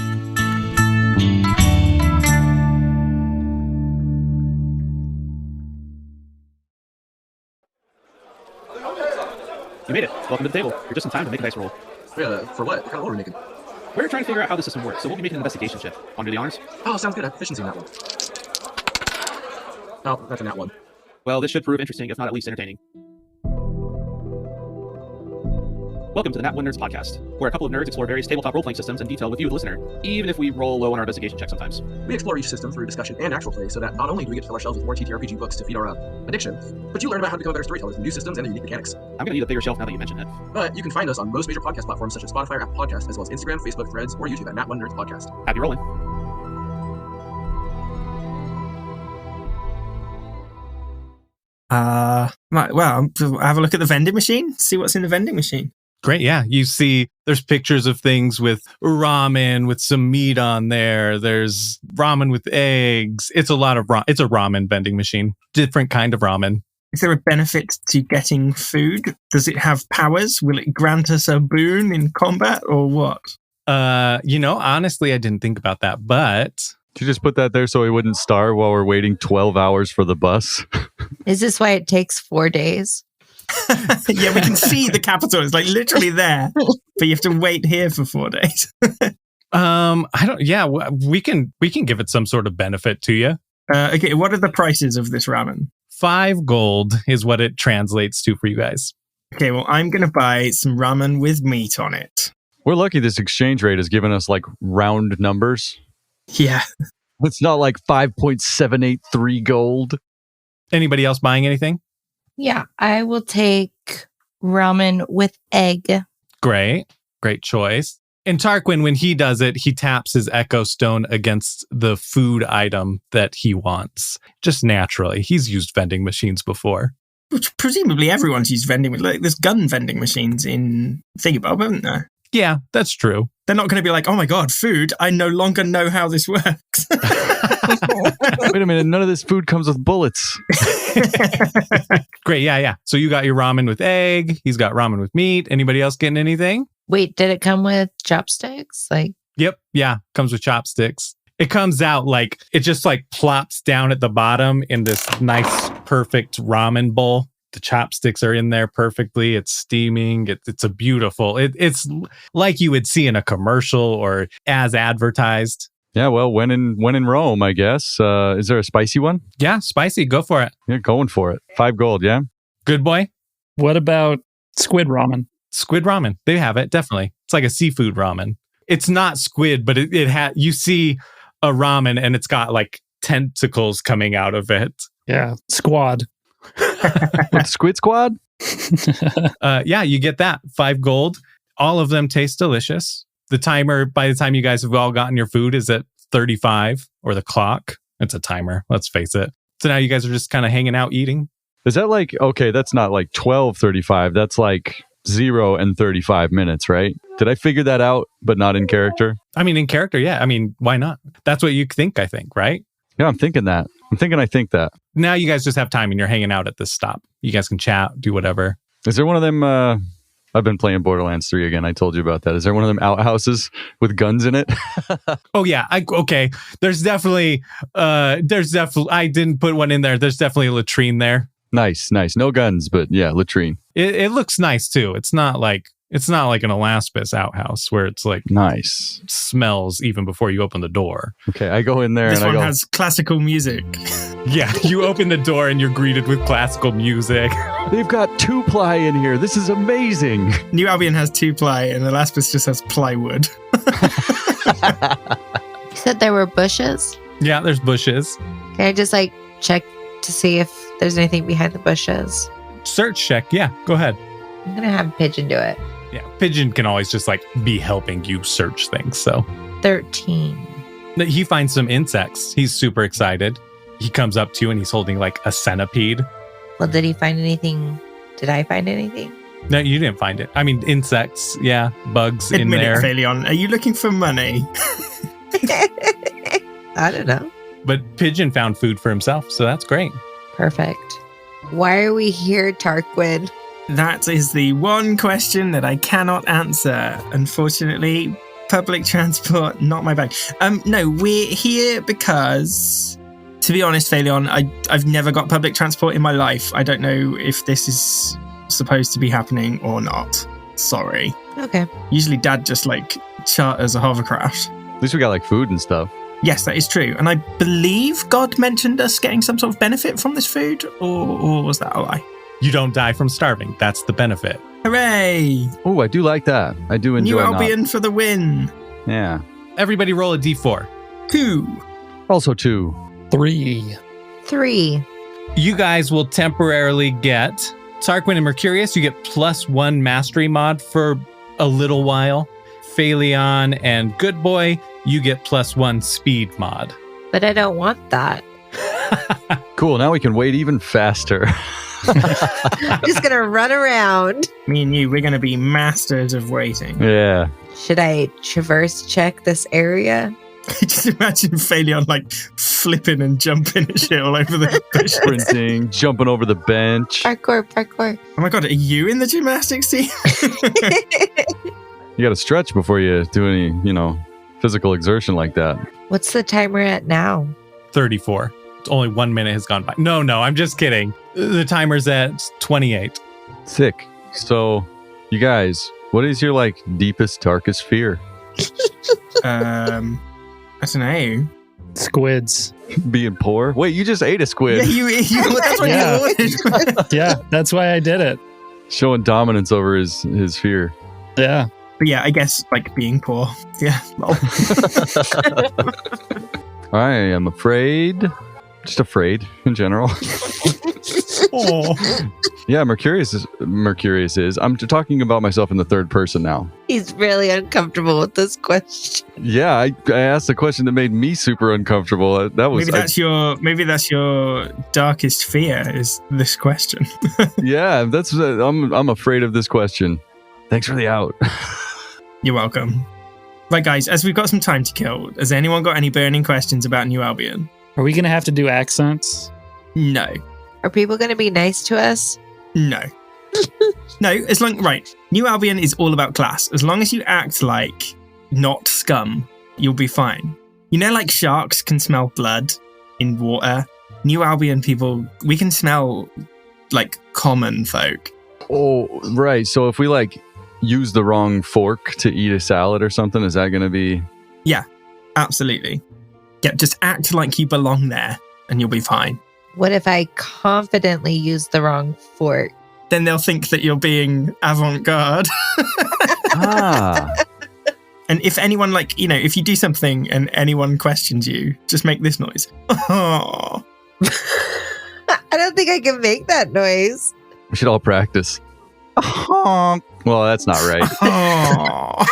You made it. Welcome to the table. You're just in time to make a dice roll. Yeah, for what? What kind of roll are we making? We're trying to figure out how the system works, so we'll be making an investigation check. Want to do the honors? Oh, sounds good. I have efficiency in that one. Oh, that's a nat one. Well, this should prove interesting, if not at least entertaining. Welcome to the Nat One Nerds podcast, where a couple of nerds explore various tabletop role-playing systems in detail with you, the listener, even if we roll low on our investigation check sometimes. We explore each system through discussion and actual play, so that not only do we get to fill our shelves with more TTRPG books to feed our addiction, but you learn about how to become a better storyteller with new systems and their unique mechanics. I'm going to need a bigger shelf now that you mention it. But you can find us on most major podcast platforms such as Spotify or Apple Podcasts, as well as Instagram, Facebook, Threads, or YouTube at Nat One Nerds Podcast. Happy rolling. Well, have a look at the vending machine. See what's in the vending machine. Great, yeah. You see there's pictures of things with ramen with some meat on there. There's ramen with eggs. It's a lot of it's a ramen vending machine. Different kind of ramen. Is there a benefit to getting food? Does it have powers? Will it grant us a boon in combat or what? Honestly, I didn't think about that, but Did you just put that there so we wouldn't starve while we're waiting 12 hours for the bus? Is this why it takes 4 days? Yeah, we can see the capital. It's like literally there, but you have to wait here for 4 days. I don't. Yeah, we can give it some sort of benefit to you. Okay, what are the prices of this ramen? 5 gold is what it translates to for you guys. Okay, well, I'm going to buy some ramen with meat on it. We're lucky this exchange rate has given us like round numbers. Yeah. It's not like 5.783 gold. Anybody else buying anything? Yeah, I will take ramen with egg. Great choice. And Tarquin, when he does it, he taps his Echo Stone against the food item that he wants. Just naturally. He's used vending machines before. Which presumably everyone's used vending machines. Like, there's gun vending machines in Thingybob, haven't there? Yeah, that's true. They're not going to be like, oh my God, food. I no longer know how this works. Wait a minute, none of this food comes with bullets. Great, yeah. So you got your ramen with egg. He's got ramen with meat. Anybody else getting anything? Wait, did it come with chopsticks? Yep, yeah, comes with chopsticks. It comes out like, it just like plops down at the bottom in this nice, perfect ramen bowl. The chopsticks are in there perfectly. It's steaming. It's a beautiful, it's like you would see in a commercial or as advertised. Yeah, well, when in Rome, I guess. Is there a spicy one? Yeah, spicy. Go for it. Yeah, going for it. 5 gold, yeah? Good boy. What about squid ramen? Squid ramen. They have it, definitely. It's like a seafood ramen. It's not squid, but it you see a ramen and it's got like tentacles coming out of it. Yeah, squad. With Squid Squad? Yeah, you get that. 5 gold. All of them taste delicious. The timer, by the time you guys have all gotten your food, is at 35, or the clock. It's a timer, let's face it. So now you guys are just kind of hanging out eating. Is that like, okay, that's not like 12:35. That's like 0 and 35 minutes, right? Did I figure that out, but not in character? I mean, in character, yeah. I mean, why not? That's what you think, I think, right? Yeah, I'm thinking that. I think that. Now you guys just have time and you're hanging out at this stop. You guys can chat, do whatever. Is there one of them? I've been playing Borderlands 3 again. I told you about that. Is there one of them outhouses with guns in it? Oh yeah. Okay. There's definitely, I didn't put one in there. There's definitely a latrine there. Nice. No guns, but yeah, latrine. It looks nice too. It's not like an Alaspis outhouse where it's like nice smells even before you open the door. Okay, I go in there This and one I go, has classical music. Yeah, you open the door and you're greeted with classical music. they've got 2-ply in here. This is amazing. New Albion has 2-ply and Alaspis just has plywood. You said there were bushes? Yeah, there's bushes. Can I just like check to see if there's anything behind the bushes? Search check. Yeah, go ahead. I'm gonna have Pigeon do it. Yeah, Pigeon can always just like be helping you search things. So 13. he finds some insects. He's super excited. He comes up to you and he's holding like a centipede. Well, did he find anything? Did I find anything? No, you didn't find it. I mean, insects. Yeah, bugs in Admit there. it, Phaleon. Are you looking for money? I don't know. But Pigeon found food for himself, so that's great. Perfect. Why are we here, Tarquin? That is the one question that I cannot answer. Unfortunately, public transport, not my bag. No, we're here because, to be honest, Phaleon, I've never got public transport in my life. I don't know if this is supposed to be happening or not. Sorry. Okay. Usually Dad just like charters a hovercraft. At least we got like food and stuff. Yes, that is true. And I believe God mentioned us getting some sort of benefit from this food, or was that a lie? You don't die from starving. That's the benefit. Hooray! Oh, I do like that. I do enjoy New not- Albion for the win. Yeah. Everybody roll a d4. 2. Also 2. 3. 3. You guys will temporarily get Tarquin and Mercurius. You get +1 mastery mod for a little while. Phaleon and Good Boy, you get +1 speed mod. But I don't want that. Cool. Now we can wait even faster. I'm just gonna run around. Me and you, we're going to be masters of waiting. Yeah. Should I traverse check this area? Just imagine Phaleon like flipping and jumping and shit all over the bushes. Sprinting, jumping over the bench. Parkour. Oh my god, are you in the gymnastics team? You got to stretch before you do any, physical exertion like that. What's the timer at now? 34. Only 1 minute has gone by. No, I'm just kidding. The timer's at 28. Sick. So, you guys, what is your like deepest, darkest fear? I don't know. Squids. Being poor? Wait, you just ate a Yeah, squid. you that's what Yeah. you ordered. Yeah, that's why I did it. Showing dominance over his fear. Yeah. But yeah, I guess like being poor. Yeah. lol. I am afraid. Just afraid in general. Oh. Yeah, Mercurius is. I'm talking about myself in the third person now. He's really uncomfortable with this question. Yeah, I asked a question that made me super uncomfortable. That was Maybe that's your darkest fear is this question. yeah. That's I'm afraid of this question. Thanks for the out. You're welcome. Right, guys, as we've got some time to kill, has anyone got any burning questions about New Albion? Are we going to have to do accents? No. Are people gonna be nice to us? No. No, right. New Albion is all about class. As long as you act like not scum, you'll be fine. You know, like sharks can smell blood in water. New Albion people, we can smell like common folk. Oh, right. So if we like use the wrong fork to eat a salad or something, is that going to be? Yeah, absolutely. Yeah, just act like you belong there and you'll be fine. What if I confidently use the wrong fork? Then they'll think that you're being avant-garde. Ah. And if anyone, like, you know, if you do something and anyone questions you, just make this noise. Oh. I don't think I can make that noise. We should all practice. Well, that's not right. Oh.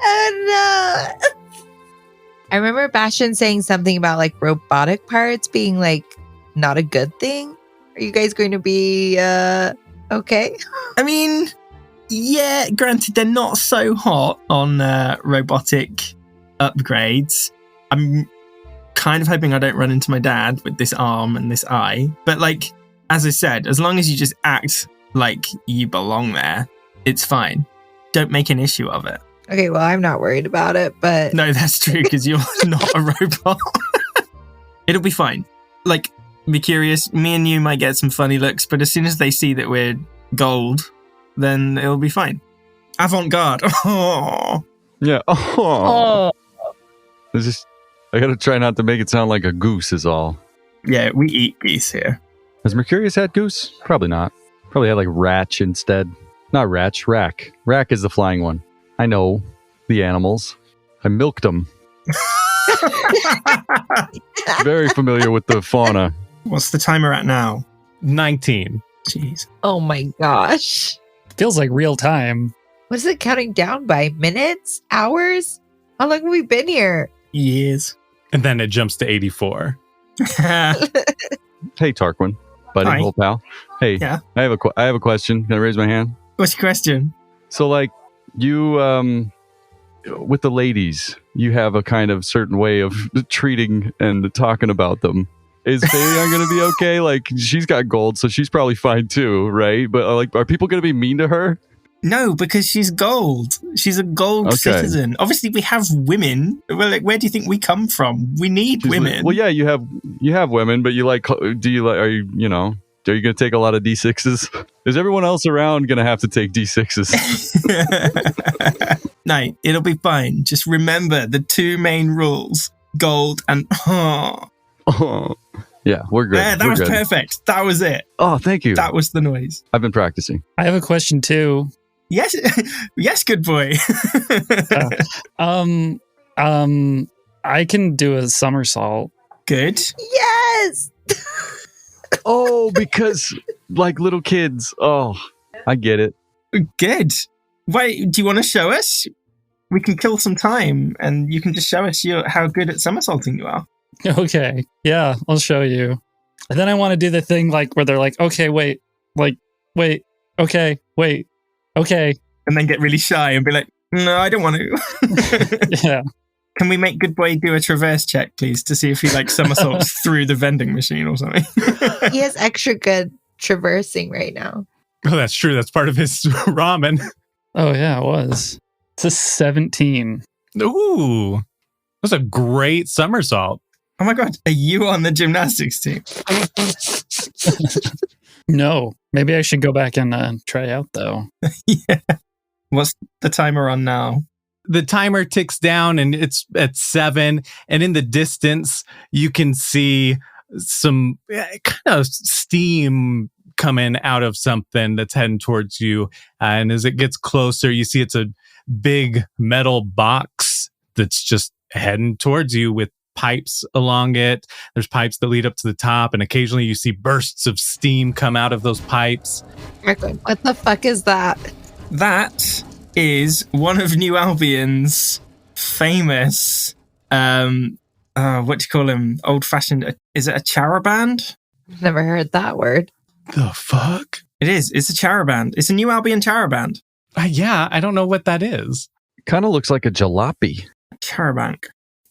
Oh no. I remember Bastion saying something about like robotic parts being like not a good thing. Are you guys going to be okay? I mean, yeah, granted, they're not so hot on robotic upgrades. I'm kind of hoping I don't run into my dad with this arm and this eye. But like, as I said, as long as you just act like you belong there, it's fine. Don't make an issue of it. Okay, well, I'm not worried about it, but No, that's true, because you're not a robot. It'll be fine. Like, be curious, me and you might get some funny looks, but as soon as they see that we're gold, then it'll be fine. Avant-garde. Oh. Yeah. Oh. It's just, I gotta try not to make it sound like a goose is all. Yeah, we eat geese here. Has Mercurius had goose? Probably not. Probably had like ratch instead. Not ratch, rack. Rack is the flying one. I know the animals. I milked them. Very familiar with the fauna. What's the timer at now? 19. Jeez. oh my gosh. Feels like real time. What is it counting down by? Minutes? Hours? How long have we been here? Years. And then it jumps to 84. Hey, Tarquin. Buddy, Hi. old pal. Hey, Yeah. I have a question. Can I raise my hand? What's your question? So, like, you, with the ladies, you have a kind of certain way of treating and talking about them. Is Phaleon going to be okay? Like, she's got gold, so she's probably fine too, right? But, like, are people going to be mean to her? No, because she's gold. She's a gold Okay. citizen. Obviously, we have women. Well, like, where do you think we come from? We need She's women. like, well, yeah, you have women, but you like, are you going to take a lot of D6s? Is everyone else around going to have to take D6s? No, it'll be fine. Just remember the two main rules: gold and Oh, yeah, we're good. There, that We're was good. perfect. That was it. Oh, thank you. That was the noise. I've been practicing. I have a question too. Yes, yes, good boy. I can do a somersault. Good. Yes. Oh, because like little kids. Oh, I get it. Good. Wait, do you want to show us? We can kill some time, and you can just show us how good at somersaulting you are. Okay. Yeah, I'll show you. And then I want to do the thing like where they're like, okay, wait, okay, wait, okay. And then get really shy and be like, no, I don't want to. Yeah. Can we make good boy do a traverse check, please, to see if he like somersaults through the vending machine or something? He has extra good traversing right now. Oh, that's true. That's part of his ramen. Oh, yeah, it was. It's a 17. Ooh, that's a great somersault. Oh my god, are you on the gymnastics team? No. Maybe I should go back and try out, though. Yeah. What's the timer on now? The timer ticks down and it's at 7. And in the distance, you can see some kind of steam coming out of something that's heading towards you. And as it gets closer, you see it's a big metal box that's just heading towards you with pipes along it. There's pipes that lead up to the top, and occasionally you see bursts of steam come out of those pipes. What the fuck is that? That is one of New Albion's famous, what do you call him? Old-fashioned, is it a charaband? Never heard that word. The fuck? It is. It's a charaband. It's a New Albion charaband. Yeah, I don't know what that is. Kind of looks like a jalopy. Charabanc.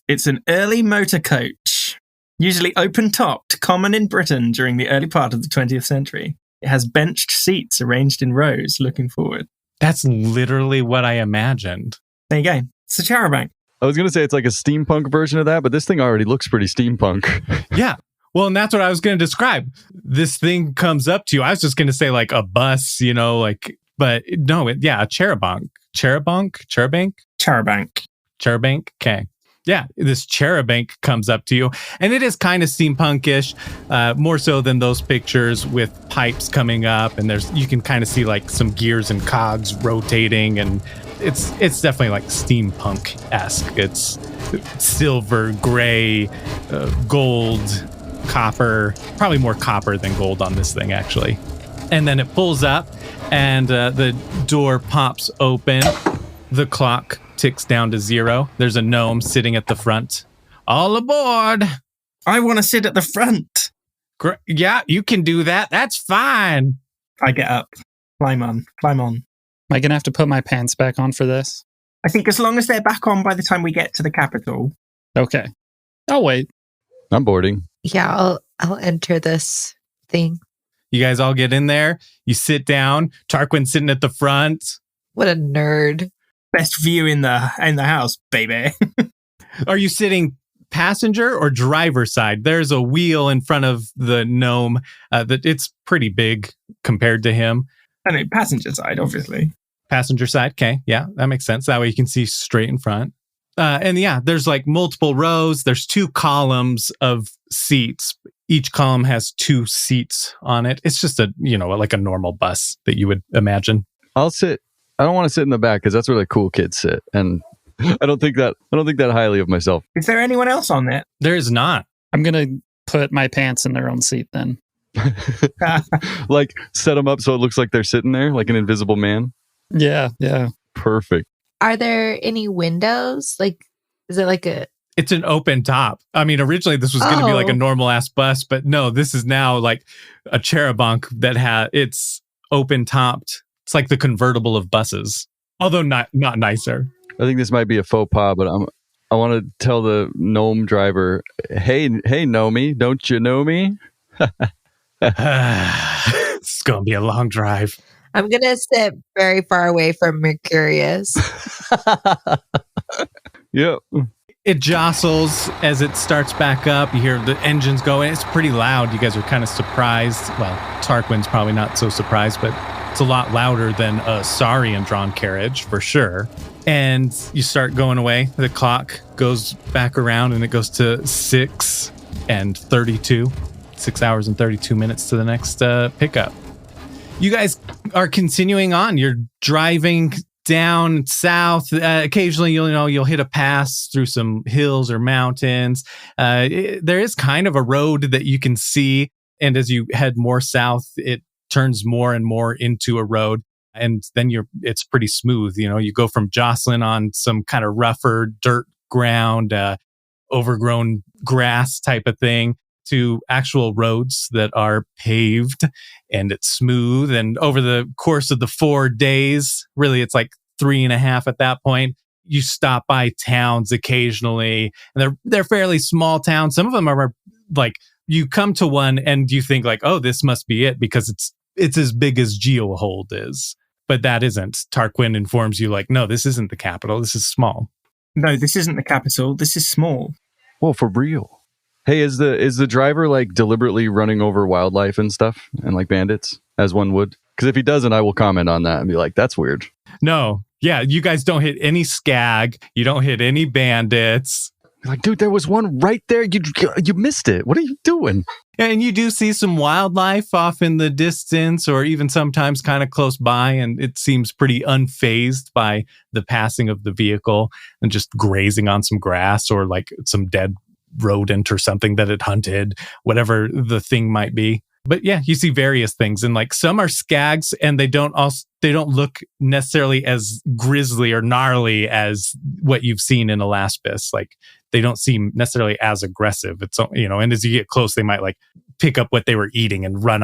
It's an early motor coach, usually open-topped, common in Britain during the early part of the 20th century. It has benched seats arranged in rows looking forward. That's literally what I imagined. There you go. It's a charabanc. I was going to say it's like a steampunk version of that, but this thing already looks pretty steampunk. Yeah. Well, and that's what I was going to describe. This thing comes up to you. I was just going to say like a bus, but no, a charabanc. Charabanc? Charabanc. Okay. Yeah, this charabanc comes up to you, and it is kind of steampunkish, more so than those pictures with pipes coming up, and you can kind of see like some gears and cogs rotating, and it's definitely like steampunk-esque. It's silver, gray, gold, copper, probably more copper than gold on this thing, actually. And then it pulls up, and the door pops open. The clock ticks down to 0. There's a gnome sitting at the front. All aboard! I want to sit at the front. Yeah, you can do that. That's fine. I get up. Climb on. Am I going to have to put my pants back on for this? I think as long as they're back on by the time we get to the capital. Okay. I'll wait. I'm boarding. Yeah, I'll enter this thing. You guys all get in there. You sit down. Tarquin's sitting at the front. What a nerd. Best view in the house, baby. Are you sitting passenger or driver side? There's a wheel in front of the gnome that it's pretty big compared to him. I know, passenger side, obviously. Passenger side. Okay. Yeah, that makes sense. That way you can see straight in front. And yeah, there's like multiple rows. There's 2 columns of seats. Each column has 2 seats on it. It's just like a normal bus that you would imagine. I'll sit. I don't want to sit in the back because that's where the cool kids sit. And I don't think that highly of myself. Is there anyone else on it? There is not. I'm going to put my pants in their own seat then. Like set them up so it looks like they're sitting there like an invisible man. Yeah. Perfect. Are there any windows? Like, is it like a... It's an open top. I mean, originally this was going to be like a normal ass bus, but no, this is now like a Cherubunk that it's open topped. It's like the convertible of buses, although not nicer. I think this might be a faux pas, but I want to tell the gnome driver, hey, Gnomey, don't you know me? It's going to be a long drive. I'm going to sit very far away from Mercurius. Yep. It jostles as it starts back up. You hear the engines going. It's pretty loud. You guys are kind of surprised. Well, Tarquin's probably not so surprised, but it's a lot louder than a Saurian drawn carriage for sure. And you start going away. The clock goes back around and it goes to 6 hours and 32 minutes to the next pickup. You guys are continuing on. You're driving down south. Occasionally, you'll hit a pass through some hills or mountains. There is kind of a road that you can see. And as you head more south, it turns more and more into a road. And then it's pretty smooth. You go from jostling on some kind of rougher dirt ground, overgrown grass type of thing, to actual roads that are paved and it's smooth. And over the course of the 4 days, really, it's like 3.5 at that point, you stop by towns occasionally, and they're fairly small towns. Some of them are like, you come to one and you think like, oh, this must be it because it's as big as Geohold is. But that isn't. Tarquin informs you like, no, this isn't the capital. This is small. No, this isn't the capital. This is small. Whoa, for real. Hey, is the driver like deliberately running over wildlife and stuff and like bandits as one would? Because if he doesn't, I will comment on that and be like, that's weird. No. Yeah, you guys don't hit any skag. You don't hit any bandits. Like, dude, there was one right there. You missed it. What are you doing? And you do see some wildlife off in the distance or even sometimes kind of close by. And it seems pretty unfazed by the passing of the vehicle and just grazing on some grass or like some dead rodent or something that it hunted, whatever the thing might be. But yeah, you see various things, and like some are skags and they don't look necessarily as grisly or gnarly as what you've seen in Alaspis. Like they don't seem necessarily as aggressive. It's, and as you get close, they might like pick up what they were eating and run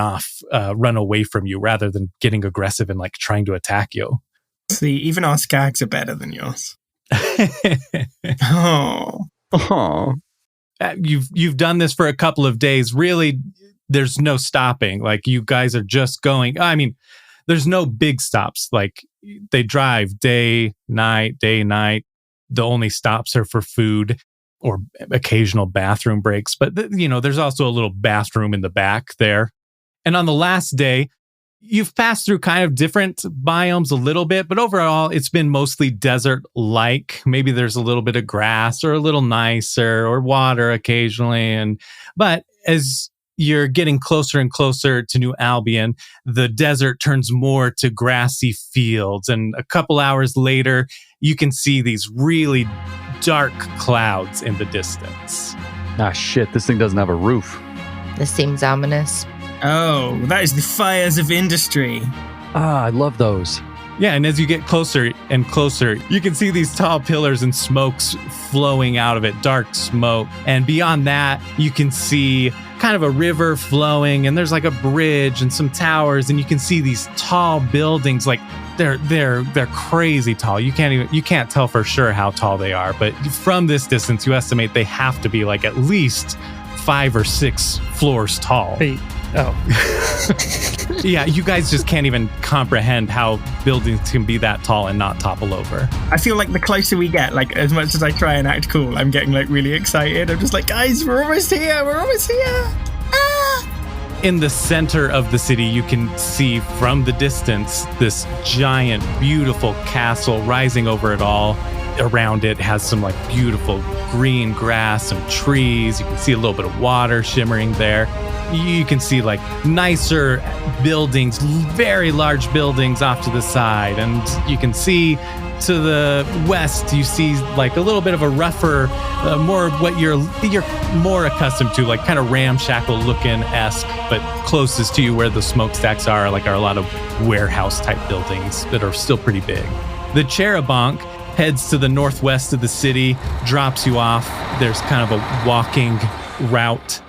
away from you rather than getting aggressive and like trying to attack you. See, even our skags are better than yours. Oh. You've done this for a couple of days. Really, there's no stopping. Like you guys are just going. I mean, there's no big stops. Like they drive day, night. The only stops are for food or occasional bathroom breaks. But there's also a little bathroom in the back there. And on the last day, you've passed through kind of different biomes a little bit, but overall, it's been mostly desert-like. Maybe there's a little bit of grass or a little nicer or water occasionally. But as you're getting closer and closer to New Albion, the desert turns more to grassy fields. And a couple hours later, you can see these really dark clouds in the distance. Ah, shit. This thing doesn't have a roof. This seems ominous. Oh, that is the fires of industry. Ah, I love those. Yeah, and as you get closer and closer, you can see these tall pillars and smokes flowing out of it, dark smoke. And beyond that, you can see kind of a river flowing, and there's like a bridge and some towers, and you can see these tall buildings. Like they're crazy tall. You can't tell for sure how tall they are, but from this distance, you estimate they have to be like at least 5 or 6 floors tall. Wait. Oh. Yeah, you guys just can't even comprehend how buildings can be that tall and not topple over. I feel like the closer we get, like as much as I try and act cool, I'm getting like really excited. I'm just like, guys, we're almost here. We're almost here. Ah! In the center of the city, you can see from the distance this giant, beautiful castle rising over it all. Around it has some like beautiful green grass, some trees. You can see a little bit of water shimmering there. You can see like nicer buildings, very large buildings off to the side. And you can see to the west, you see like a little bit of a rougher, more what you're more accustomed to, like kind of ramshackle looking esque, but closest to you where the smokestacks are a lot of warehouse type buildings that are still pretty big. The Cherubonk heads to the northwest of the city, drops you off. There's kind of a walking route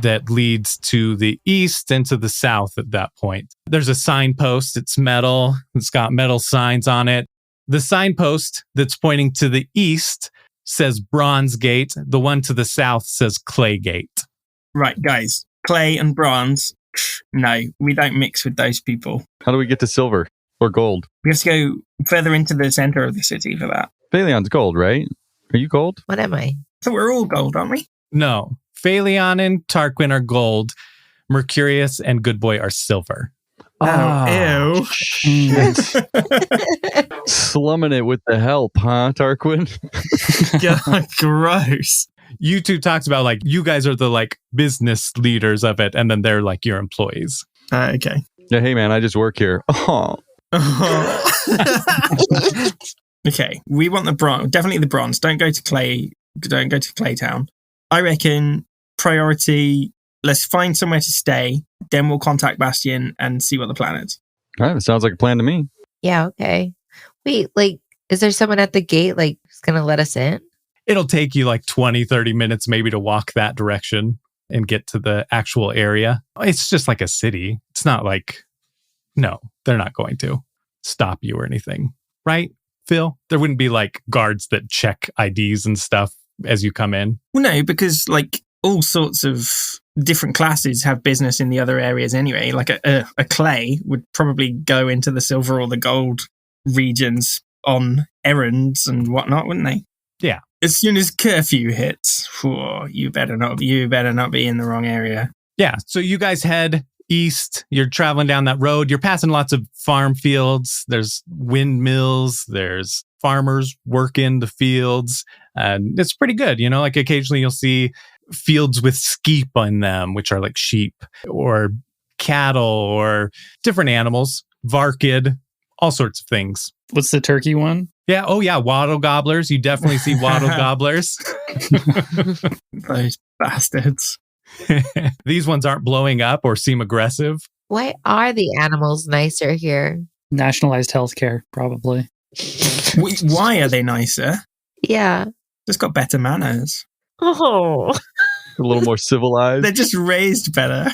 that leads to the east and to the south at that point. There's a signpost. It's metal. It's got metal signs on it. The signpost that's pointing to the east says Bronze Gate. The one to the south says Clay Gate. Right, guys. Clay and bronze. No, we don't mix with those people. How do we get to silver or gold? We have to go further into the center of the city for that. Phalion's gold, right? Are you gold? What am I? So we're all gold, aren't we? No. Phalion and Tarquin are gold. Mercurius and Good Boy are silver. Ew. Shit. Slumming it with the help, huh, Tarquin? God, gross. You two talked about like you guys are the like business leaders of it, and then they're like your employees. Okay. Yeah, hey man, I just work here. Oh. Okay, we want the bronze. Definitely the bronze. Don't go to Clay. Don't go to Claytown. I reckon priority. Let's find somewhere to stay. Then we'll contact Bastion and see what the plan is. All right, it sounds like a plan to me. Yeah, okay. Wait, like, is there someone at the gate, like, who's going to let us in? It'll take you like 20, 30 minutes maybe to walk that direction and get to the actual area. It's just like a city. It's not like, no, they're not going to stop you or anything. Right, Phil? There wouldn't be like guards that check IDs and stuff as you come in. Well, no, because like all sorts of different classes have business in the other areas anyway. Like a Clay would probably go into the silver or the gold regions on errands and whatnot, wouldn't they? Yeah. As soon as curfew hits, you better not be in the wrong area. Yeah. So you guys head east. You're traveling down that road. You're passing lots of farm fields. There's windmills. There's farmers working the fields. And it's pretty good. You know, like occasionally you'll see fields with skeep on them, which are like sheep or cattle or different animals, varkid, all sorts of things. What's the turkey one? Yeah. Oh, yeah. Wattle gobblers. You definitely see wattle gobblers. Those bastards. These ones aren't blowing up or seem aggressive. Why are the animals nicer here? Nationalized healthcare, probably. Why are they nicer? Yeah. Just got better manners. Oh. A little more civilized. They're just raised better.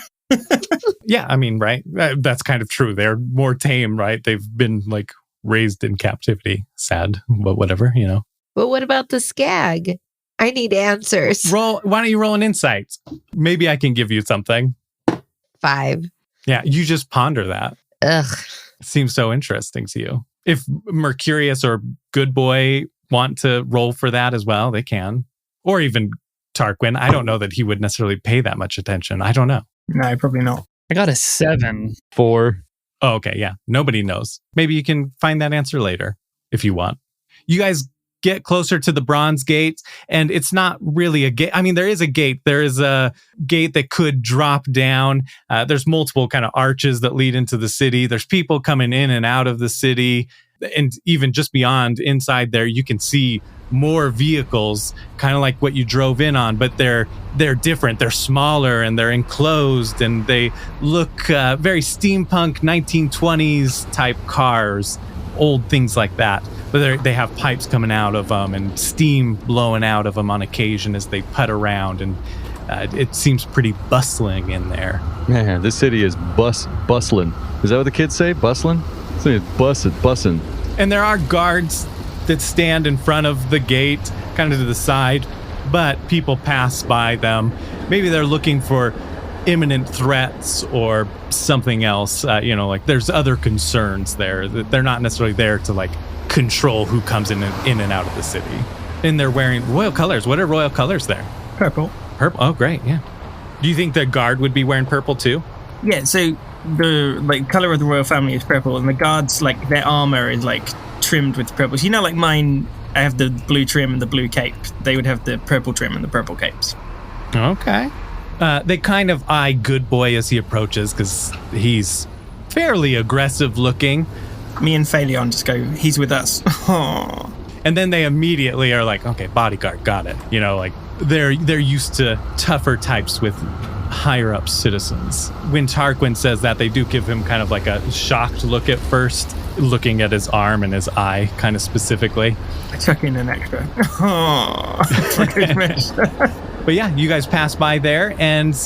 Yeah, I mean, right? That's kind of true. They're more tame, right? They've been like raised in captivity. Sad, but whatever, you know. But what about the skag? I need answers. Why don't you roll an insight? Maybe I can give you something. 5. Yeah, you just ponder that. Ugh. It seems so interesting to you. If Mercurius or Good Boy want to roll for that as well, they can. Or even Tarquin. I don't know that he would necessarily pay that much attention. I don't know. No, probably not. I got a 7. 4. Oh, okay, yeah. Nobody knows. Maybe you can find that answer later if you want. You guys get closer to the bronze gate, and it's not really a gate. I mean, there is a gate. There is a gate that could drop down. There's multiple kind of arches that lead into the city. There's people coming in and out of the city. And even just beyond inside there, you can see more vehicles, kind of like what you drove in on, but they're different. They're smaller and they're enclosed, and they look very steampunk 1920s type cars, old things like that. But they have pipes coming out of them and steam blowing out of them on occasion as they putt around, and it seems pretty bustling in there. Man, this city is bustling. Is that what the kids say? Bustling? It's bussin'. And there are guards that stand in front of the gate, kind of to the side, but people pass by them. Maybe they're looking for imminent threats or something else. Like there's other concerns there. They're not necessarily there to like control who comes in and out of the city. And they're wearing royal colors. What are royal colors there? Purple. Purple. Oh, great. Yeah. Do you think the guard would be wearing purple too? Yeah. So the color of the royal family is purple, and the guards, like their armor is like trimmed with purple. So, like mine, I have the blue trim and the blue cape. They would have the purple trim and the purple capes. Okay. They kind of eye Good Boy as he approaches because he's fairly aggressive looking. Me and Phaleon just go, he's with us. And then they immediately are like, okay, bodyguard, got it. Like they're used to tougher types with higher up citizens. When Tarquin says that, they do give him kind of like a shocked look at first, looking at his arm and his eye kind of specifically. I chuck in an extra. But yeah, you guys pass by there, and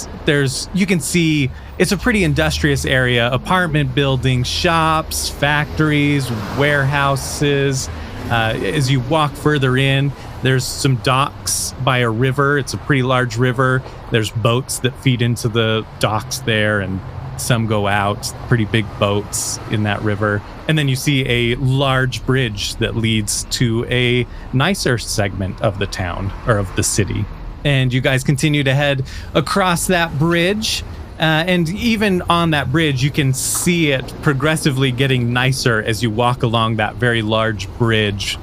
you can see it's a pretty industrious area. Apartment buildings, shops, factories, warehouses. As you walk further in, there's some docks by a river. It's a pretty large river. There's boats that feed into the docks there, and some go out, pretty big boats in that river. And then you see a large bridge that leads to a nicer segment of the town, or of the city. And you guys continue to head across that bridge. And even on that bridge, you can see it progressively getting nicer as you walk along that very large bridge.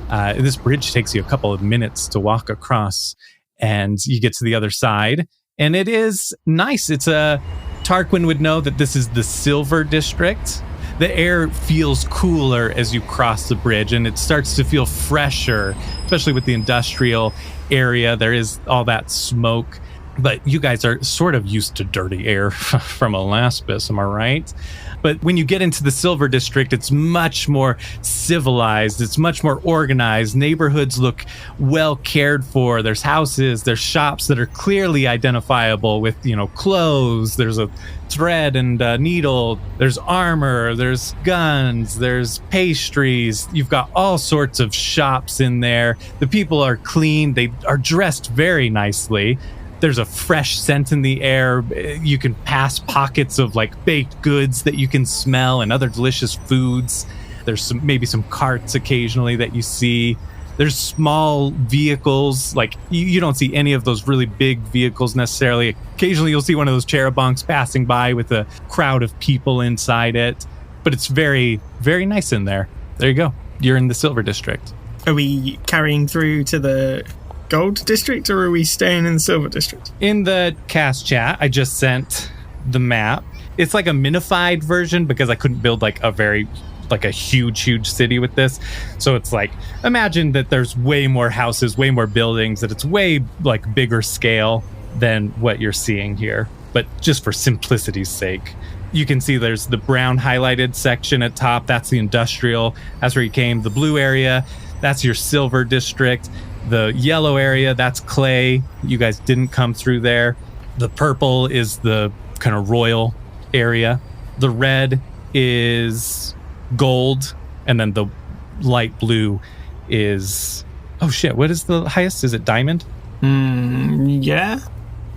This bridge takes you a couple of minutes to walk across, and you get to the other side. And it is nice. Tarquin would know that this is the Silver District. The air feels cooler as you cross the bridge, and it starts to feel fresher, especially with the industrial area. There is all that smoke, but you guys are sort of used to dirty air from Alaspis, am I right? But when you get into the Silver District, it's much more civilized. It's much more organized. Neighborhoods look well cared for. There's houses, there's shops that are clearly identifiable with, clothes. There's a thread and a needle. There's armor. There's guns. There's pastries. You've got all sorts of shops in there. The people are clean. They are dressed very nicely. There's a fresh scent in the air. You can pass pockets of like baked goods that you can smell and other delicious foods. There's maybe some carts occasionally that you see. There's small vehicles. Like you don't see any of those really big vehicles necessarily. Occasionally you'll see one of those Cherubonks passing by with a crowd of people inside it. But it's very, very nice in there. There you go. You're in the Silver District. Are we carrying through to the Gold District, or are we staying in the Silver District? In the cast chat, I just sent the map. It's like a minified version because I couldn't build like a huge city with this. So it's like, imagine that there's way more houses, way more buildings, that it's way like bigger scale than what you're seeing here. But just for simplicity's sake, you can see there's the brown highlighted section at top. That's the industrial. That's where you came. The blue area, that's your Silver District. The yellow area, that's clay. You guys didn't come through there. The purple is the kind of royal area. The red is gold. And then the light blue is... Oh, shit. What is the highest? Is it diamond? Yeah.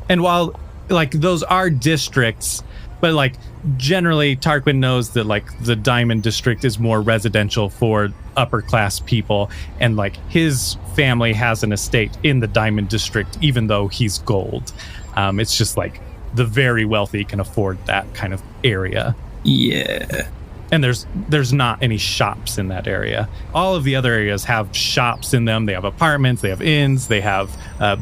And while, like, those are districts, but, like, generally Tarquin knows that, like, the diamond district is more residential for upper class people, and like his family has an estate in the diamond district even though he's gold. It's just like the very wealthy can afford that kind of area. Yeah. And there's not any shops in that area. All of the other areas have shops in them. They have apartments, they have inns, they have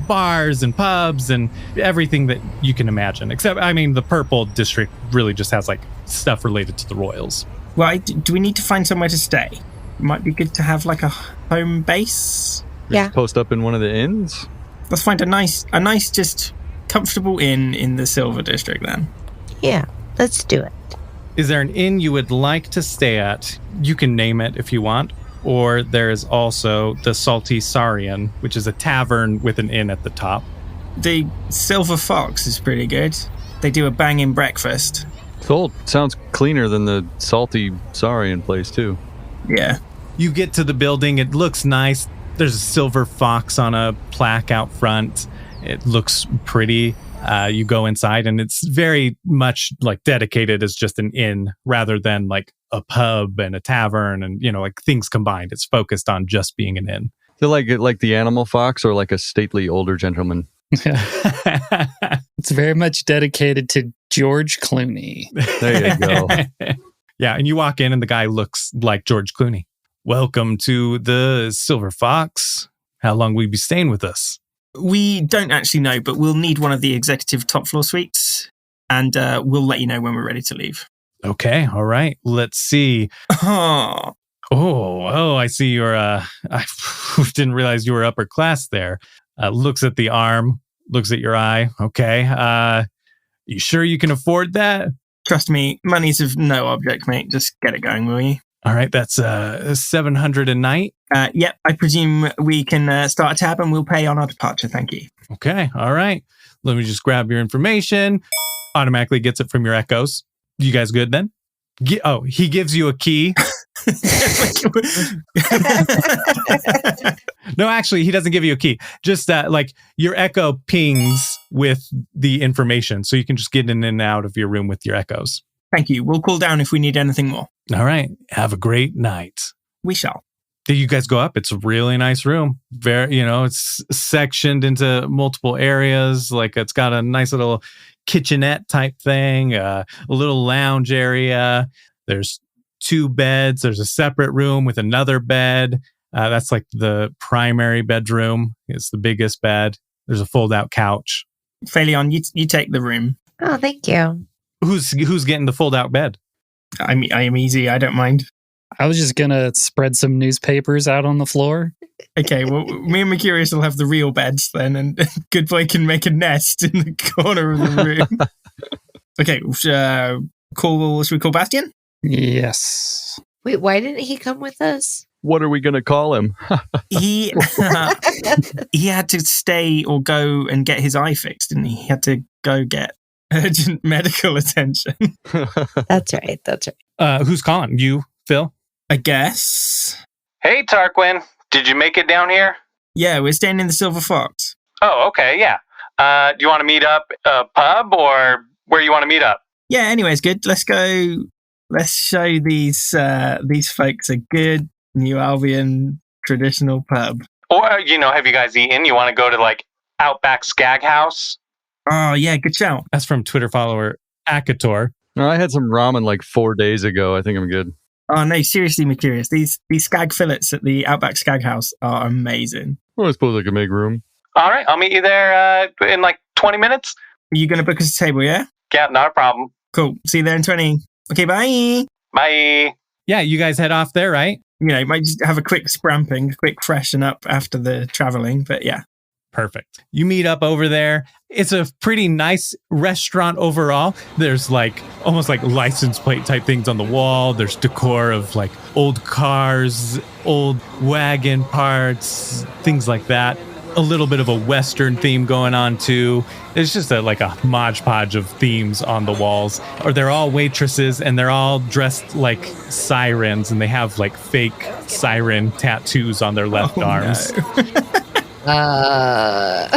bars and pubs and everything that you can imagine. Except, I mean, the purple district really just has like stuff related to the royals. Well, do we need to find somewhere to stay? Might be good to have like a home base. Yeah. Just post up in one of the inns. Let's find a nice, just comfortable inn in the Silver District then. Yeah, let's do it. Is there an inn you would like to stay at? You can name it if you want. Or there is also the Salty Saurian, which is a tavern with an inn at the top. The Silver Fox is pretty good. They do a banging breakfast. Sold. Sounds cleaner than the Salty Saurian place, too. Yeah. You get to the building. It looks nice. There's a silver fox on a plaque out front. It looks pretty. You go inside and it's very much like dedicated as just an inn rather than like a pub and a tavern and, like things combined. It's focused on just being an inn. They're like the animal fox or like a stately older gentleman. It's very much dedicated to George Clooney. There you go. Yeah, and you walk in and the guy looks like George Clooney. Welcome to the Silver Fox. How long will you be staying with us? We don't actually know, but we'll need one of the executive top floor suites, and we'll let you know when we're ready to leave. Okay, all right. Let's see. Oh, I see you're, I didn't realize you were upper class there. Looks at the arm, looks at your eye. Okay, you sure you can afford that? Trust me, money's of no object, mate. Just get it going, will you? All right, that's $700 a night. Yep, I presume we can start a tab and we'll pay on our departure, thank you. Okay, all right. Let me just grab your information. Automatically gets it from your echoes. You guys good then? He gives you a key. No, actually, he doesn't give you a key. Just like your echo pings with the information. So you can just get in and out of your room with your echoes. Thank you. We'll call down if we need anything more. All right. Have a great night. We shall. Did you guys go up? It's a really nice room. Very, it's sectioned into multiple areas. Like it's got a nice little kitchenette type thing, a little lounge area. There's 2 beds. There's a separate room with another bed. That's like the primary bedroom. It's the biggest bed. There's a fold-out couch. Phaleon, you take the room. Oh, thank you. Who's getting the fold-out bed? I am easy. I don't mind. I was just gonna spread some newspapers out on the floor. Okay, well, me and Mercurius will have the real beds then, and Good Boy can make a nest in the corner of the room. Okay, should we call Bastion? Yes. Wait, why didn't he come with us? What are we going to call him? He had to stay or go and get his eye fixed, didn't he? He had to go get urgent medical attention. That's right. Who's calling? You, Phil? I guess. Hey, Tarquin. Did you make it down here? Yeah, we're staying in the Silver Fox. Oh, okay, yeah. Do you want to meet up a pub or where you want to meet up? Yeah, anyways, good. Let's go. Let's show these folks a good New Albion traditional pub. Or, have you guys eaten? You want to go to, like, Outback Skag House? Oh, yeah, good shout. That's from Twitter follower Akator. No, I had some ramen like 4 days ago. I think I'm good. Oh, no, seriously, Mercurius. These skag fillets at the Outback Skag House are amazing. Well, I suppose I could make room. All right, I'll meet you there in, like, 20 minutes. Are you going to book us a table, yeah? Yeah, not a problem. Cool. See you there in 20. Okay, bye. Bye. Yeah, you guys head off there, right? Might just have a quick spramping, a quick freshen up after the traveling, but yeah. Perfect. You meet up over there. It's a pretty nice restaurant overall. There's like almost like license plate type things on the wall. There's decor of like old cars, old wagon parts, things like that. A little bit of a Western theme going on too. It's just like a modge podge of themes on the walls. Or they're all waitresses and they're all dressed like sirens and they have like fake siren tattoos on their left arms. No.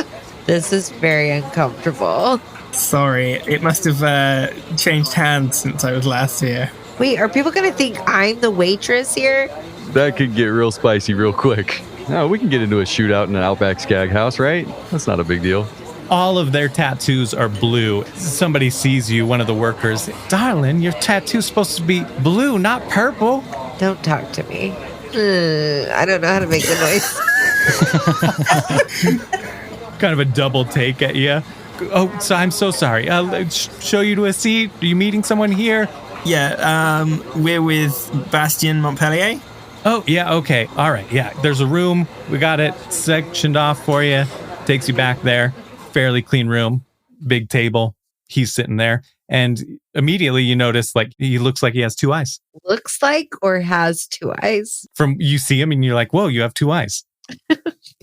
This is very uncomfortable. Sorry, it must have changed hands since I was last here. Wait, are people going to think I'm the waitress here? That could get real spicy real quick. No, we can get into a shootout in an Outback Skag House, right? That's not a big deal. All of their tattoos are blue. Somebody sees you, one of the workers. Darling, your tattoo's supposed to be blue, not purple. Don't talk to me. I don't know how to make the noise. Kind of a double take at you. Oh, so I'm so sorry. I'll show you to a seat. Are you meeting someone here? Yeah, we're with Bastien Montpellier. Oh, yeah, okay. All right, yeah. There's a room. We got it sectioned off for you. Takes you back there. Fairly clean room. Big table. He's sitting there. And immediately you notice, like, he looks like he has two eyes. Looks like or has two eyes? From you see him and you're like, whoa, you have two eyes.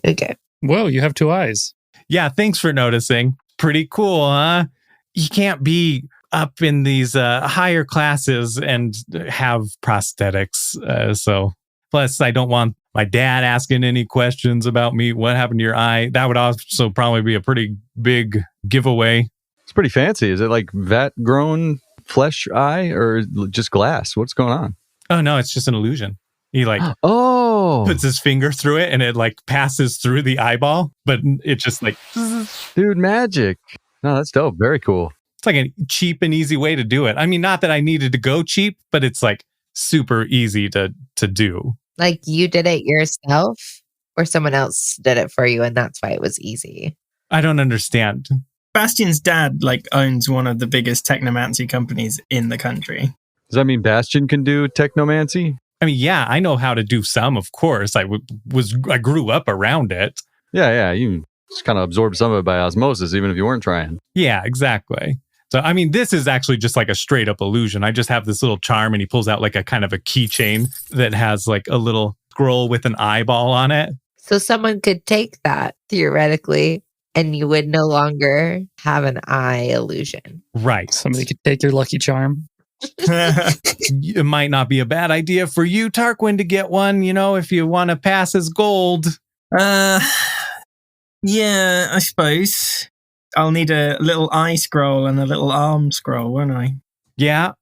Okay. Whoa, you have two eyes. Yeah, thanks for noticing. Pretty cool, huh? You can't be up in these higher classes and have prosthetics. So, plus, I don't want my dad asking any questions about me. What happened to your eye? That would also probably be a pretty big giveaway. It's pretty fancy. Is it like vat-grown flesh eye or just glass? What's going on? Oh, no, it's just an illusion. He like puts his finger through it and it like passes through the eyeball, but it just like... Dude, magic. No, that's dope. Very cool. It's like a cheap and easy way to do it. I mean, not that I needed to go cheap, but it's like super easy to do. Like you did it yourself or someone else did it for you and that's why it was easy? I don't understand. Bastien's dad like owns one of the biggest technomancy companies in the country. Does that mean Bastion can do technomancy? I mean, yeah, I know how to do some, of course. I grew up around it. Yeah. You just kind of absorb some of it by osmosis, even if you weren't trying. Yeah, exactly. So, I mean, this is actually just like a straight up illusion. I just have this little charm and he pulls out like a kind of a keychain that has like a little scroll with an eyeball on it. So someone could take that theoretically and you would no longer have an eye illusion. Right. Somebody could take your lucky charm. It might not be a bad idea for you, Tarquin, to get one, you know, if you want to pass as gold. Yeah, I suppose. I'll need a little eye scroll and a little arm scroll, won't I? Yeah.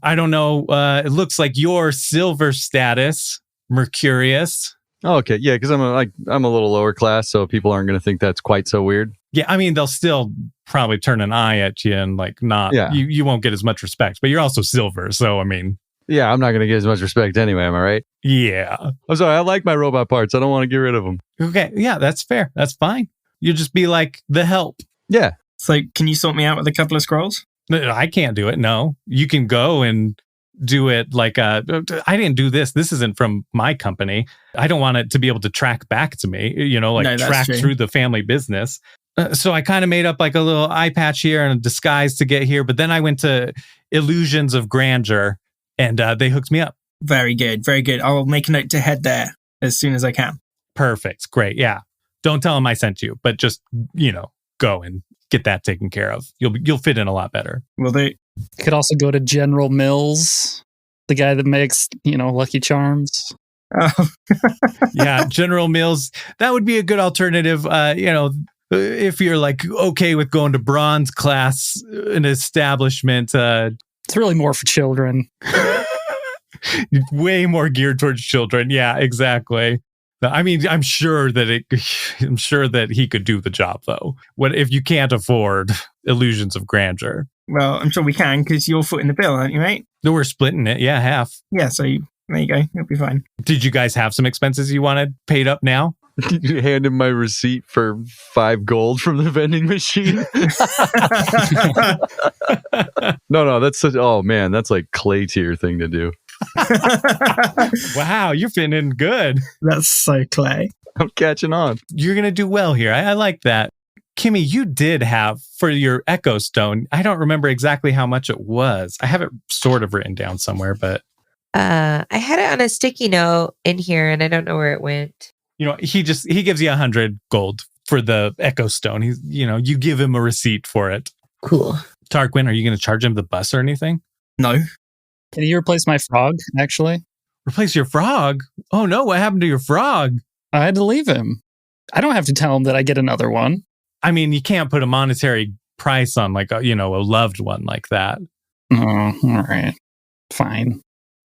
I don't know. It looks like your silver status, Mercurius. Oh, okay. Yeah, because I'm a little lower class, so people aren't going to think that's quite so weird. Yeah, I mean, they'll still probably turn an eye at you and like not, you won't get as much respect, but you're also silver. So, I mean. Yeah, I'm not going to get as much respect anyway, am I right? Yeah. I'm sorry, I like my robot parts. I don't want to get rid of them. Okay, yeah, that's fair. That's fine. You'll just be like the help. Yeah. So can you sort me out with a couple of scrolls? I can't do it, no. You can go and do it like, I didn't do this. This isn't from my company. I don't want it to be able to track back to me, you know, like track through the family business. So I kind of made up like a little eye patch here and a disguise to get here. But then I went to Illusions of Grandeur and they hooked me up. Very good. Very good. I'll make a note to head there as soon as I can. Perfect. Great. Yeah. Don't tell them I sent you, but just, you know, go and get that taken care of. You'll fit in a lot better. Will do. You could also go to General Mills, the guy that makes, you know, Lucky Charms. Oh. Yeah. General Mills. That would be a good alternative. You know, if you're like okay with going to bronze class, an establishment, it's really more for children. Way more geared towards children. Yeah, exactly. I mean, I'm sure that he could do the job though. What if you can't afford Illusions of Grandeur? Well, I'm sure we can because you're footing the bill, aren't you, mate? No, we're splitting it. Yeah, half. Yeah, so there you go. It'll be fine. Did you guys have some expenses you wanted paid up now? You hand him my receipt for 5 gold from the vending machine. No, that's such. Oh man, that's like clay tier thing to do. Wow, you're fitting in good. That's so clay. I'm catching on. You're gonna do well here. I like that. Kimmy, you did have for your Echo Stone. I don't remember exactly how much it was. I have it sort of written down somewhere, but I had it on a sticky note in here, and I don't know where it went. You know, he gives you 100 gold for the Echo Stone. You give him a receipt for it. Cool. Tarquin, are you going to charge him the bus or anything? No. Can you replace my frog, actually? Replace your frog? Oh no, what happened to your frog? I had to leave him. I don't have to tell him that I get another one. I mean, you can't put a monetary price on like a loved one like that. Oh, all right. Fine.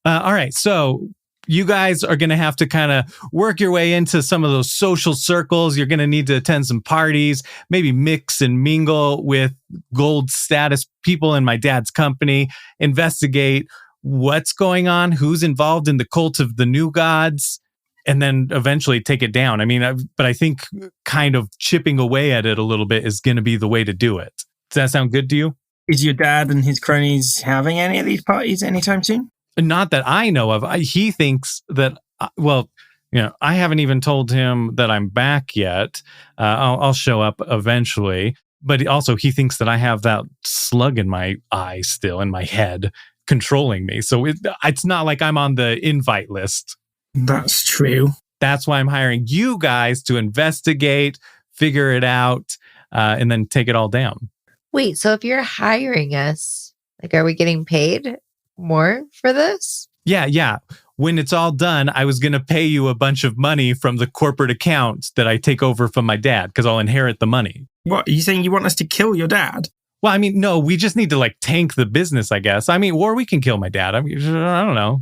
All right. So you guys are going to have to kind of work your way into some of those social circles. You're going to need to attend some parties, maybe mix and mingle with gold status people in my dad's company, investigate what's going on, who's involved in the cult of the new gods, and then eventually take it down. I mean, but I think kind of chipping away at it a little bit is going to be the way to do it. Does that sound good to you? Is your dad and his cronies having any of these parties anytime soon? Not that I know of. He thinks that, I haven't even told him that I'm back yet. I'll show up eventually. But also he thinks that I have that slug in my eye still, in my head, controlling me. So it's not like I'm on the invite list. That's true. That's why I'm hiring you guys to investigate, figure it out, and then take it all down. Wait, so if you're hiring us, like, are we getting paid more for this? Yeah. When it's all done, I was going to pay you a bunch of money from the corporate account that I take over from my dad, because I'll inherit the money. What, are you saying you want us to kill your dad? Well, I mean, no, we just need to tank the business, I guess. I mean, or we can kill my dad. I mean, I don't know.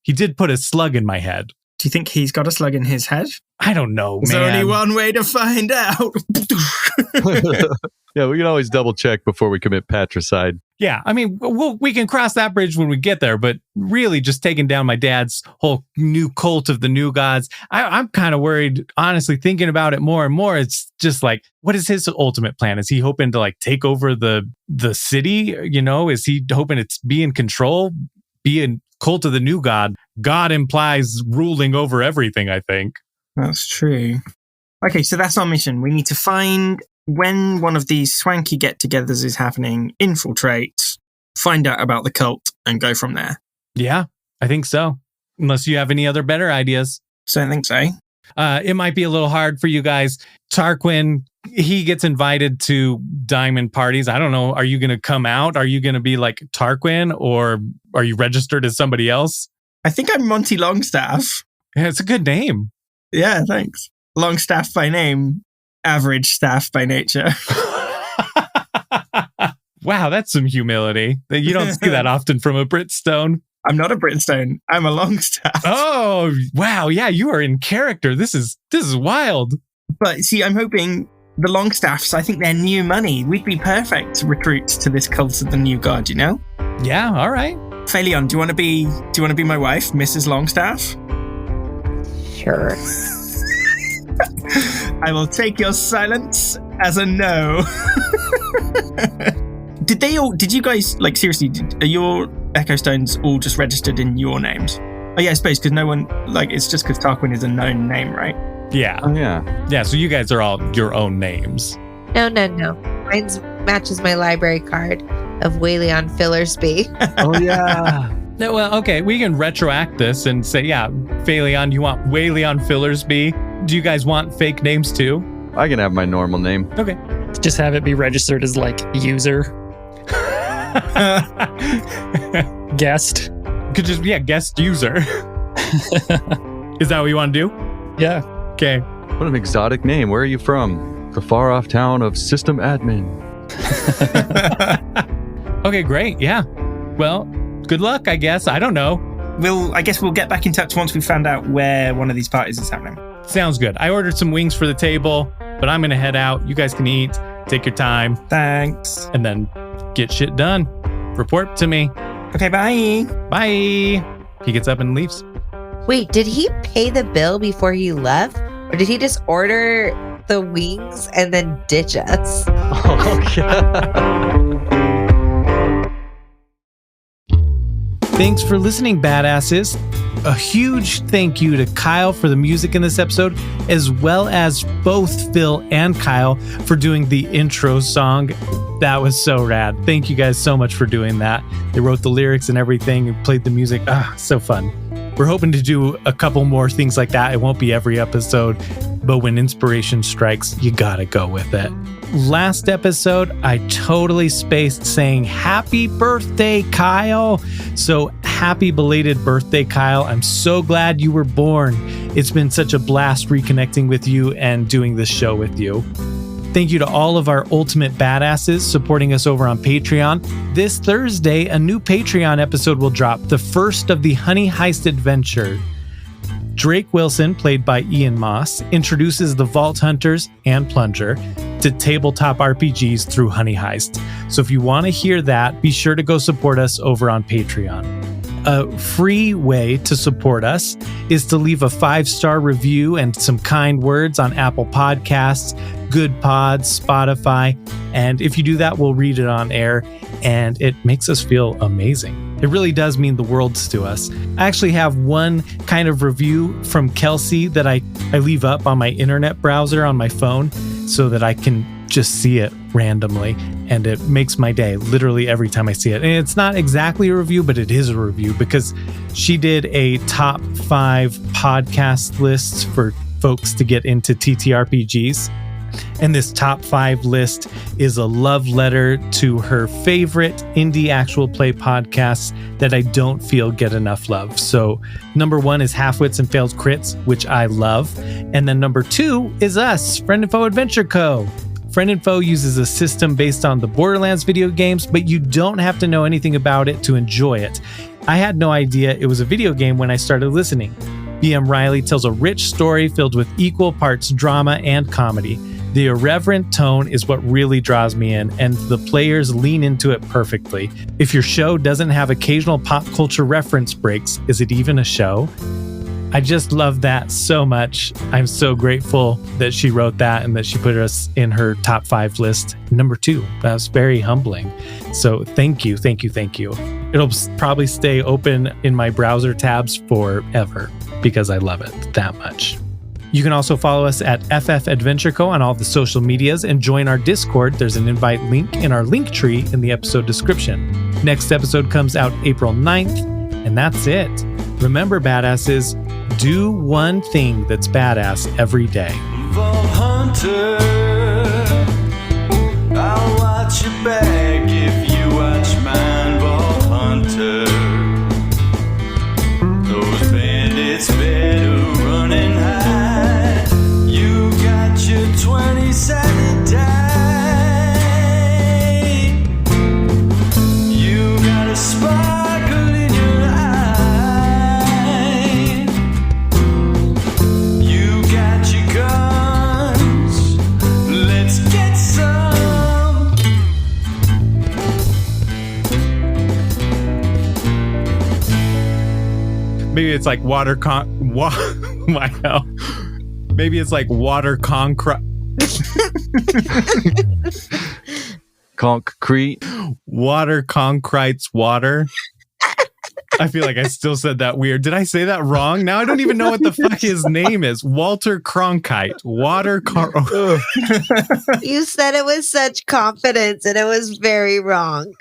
He did put a slug in my head. Do you think he's got a slug in his head? I don't know, There's man. only one way to find out. Yeah, we can always double check before we commit patricide. Yeah, I mean, we can cross that bridge when we get there, but really just taking down my dad's whole new cult of the new gods, I'm kind of worried, honestly, thinking about it more and more. It's just what is his ultimate plan? Is he hoping to take over the city? Is he hoping to be in control, be a cult of the new god? God implies ruling over everything, I think. That's true. Okay, so that's our mission. We need to find when one of these swanky get-togethers is happening, infiltrate, find out about the cult, and go from there. Yeah, I think so. Unless you have any other better ideas. Don't think so. It might be a little hard for you guys. Tarquin, he gets invited to diamond parties. I don't know. Are you going to come out? Are you going to be like Tarquin, or are you registered as somebody else? I think I'm Monty Longstaff. Yeah, it's a good name. Yeah, thanks. Longstaff by name, average staff by nature. Wow, that's some humility. You don't see that often from a Britstone. I'm not a Britstone. I'm a Longstaff. Oh, wow. Yeah, you are in character. This is wild. But see, I'm hoping the Longstaffs, I think they're new money. We'd be perfect recruits to this cult of the new god, you know? Yeah, all right. Phalion, do you want to be my wife, Mrs. Longstaff? Sure. I will take your silence as a no. Did you guys, seriously, are your Echo Stones all just registered in your names? Oh yeah, I suppose, because no one, it's just because Tarquin is a known name, right? Yeah. Oh, yeah. Yeah, so you guys are all your own names. No. Mine matches my library card of Wayleon Fillersby. Oh, yeah. No, well, okay, we can retroact this and say, yeah, Phalion, you want Wayleon Fillersby? Do you guys want fake names too? I can have my normal name. Okay. Just have it be registered as user. Guest. Could just, guest user. Is that what you want to do? Yeah. Okay. What an exotic name. Where are you from? The far off town of System Admin. Okay, great. Yeah. Well, good luck, I guess. I don't know. I guess we'll get back in touch once we've found out where one of these parties is happening. Sounds good. I ordered some wings for the table, but I'm going to head out. You guys can eat. Take your time. Thanks. And then get shit done. Report to me. Okay, bye. Bye. He gets up and leaves. Wait, did he pay the bill before he left? Or did he just order the wings and then ditch us? Oh, yeah. Thanks for listening, badasses. A huge thank you to Kyle for the music in this episode, as well as both Phil and Kyle for doing the intro song. That was so rad. Thank you guys so much for doing that. They wrote the lyrics and everything and played the music. So fun. We're hoping to do a couple more things like that. It won't be every episode, but when inspiration strikes, you gotta go with it. Last episode, I totally spaced saying happy birthday, Kyle. So happy belated birthday, Kyle. I'm so glad you were born. It's been such a blast reconnecting with you and doing this show with you. Thank you to all of our ultimate badasses supporting us over on Patreon. This Thursday, a new Patreon episode will drop, the first of the Honey Heist adventure. Drake Wilson, played by Ian Moss, introduces the Vault Hunters and Plunger to tabletop RPGs through Honey Heist. So if you want to hear that, be sure to go support us over on Patreon. A free way to support us is to leave a 5-star review and some kind words on Apple Podcasts, Good Pods, Spotify. And if you do that, we'll read it on air, and it makes us feel amazing. It really does mean the world to us. I actually have one kind of review from Kelsey that I leave up on my internet browser on my phone so that I can just see it randomly, and it makes my day literally every time I see it. And it's not exactly a review, but it is a review because she did a top 5 podcast lists for folks to get into TTRPGs. And this top 5 list is a love letter to her favorite indie actual play podcasts that I don't feel get enough love. So number 1 is Halfwits and Failed Crits, which I love. And then number 2 is us, Friend and Foe Adventure Co. Friend and Foe uses a system based on the Borderlands video games, but you don't have to know anything about it to enjoy it. I had no idea it was a video game when I started listening. B.M. Riley tells a rich story filled with equal parts drama and comedy. The irreverent tone is what really draws me in, and the players lean into it perfectly. If your show doesn't have occasional pop culture reference breaks, is it even a show? I just love that so much. I'm so grateful that she wrote that and that she put us in her top 5 list. Number 2, that was very humbling. So thank you. It'll probably stay open in my browser tabs forever because I love it that much. You can also follow us at FF Adventure Co. on all the social medias and join our Discord. There's an invite link in our link tree in the episode description. Next episode comes out April 9th, and that's it. Remember, badasses, do one thing that's badass every day. Vault Hunter, I'll watch your back if you watch mine, Vault Hunter. Those bandits better run and hide. You got your 20-sided die. You got a sparkle in your eye. You got your guns. Let's get some. Maybe it's like why hell? Maybe it's like water concrete. Concrete. Water concretes water. I feel like I still said that weird. Did I say that wrong? Now I don't even know what the fuck his name is. Walter Cronkite. You said it with such confidence and it was very wrong.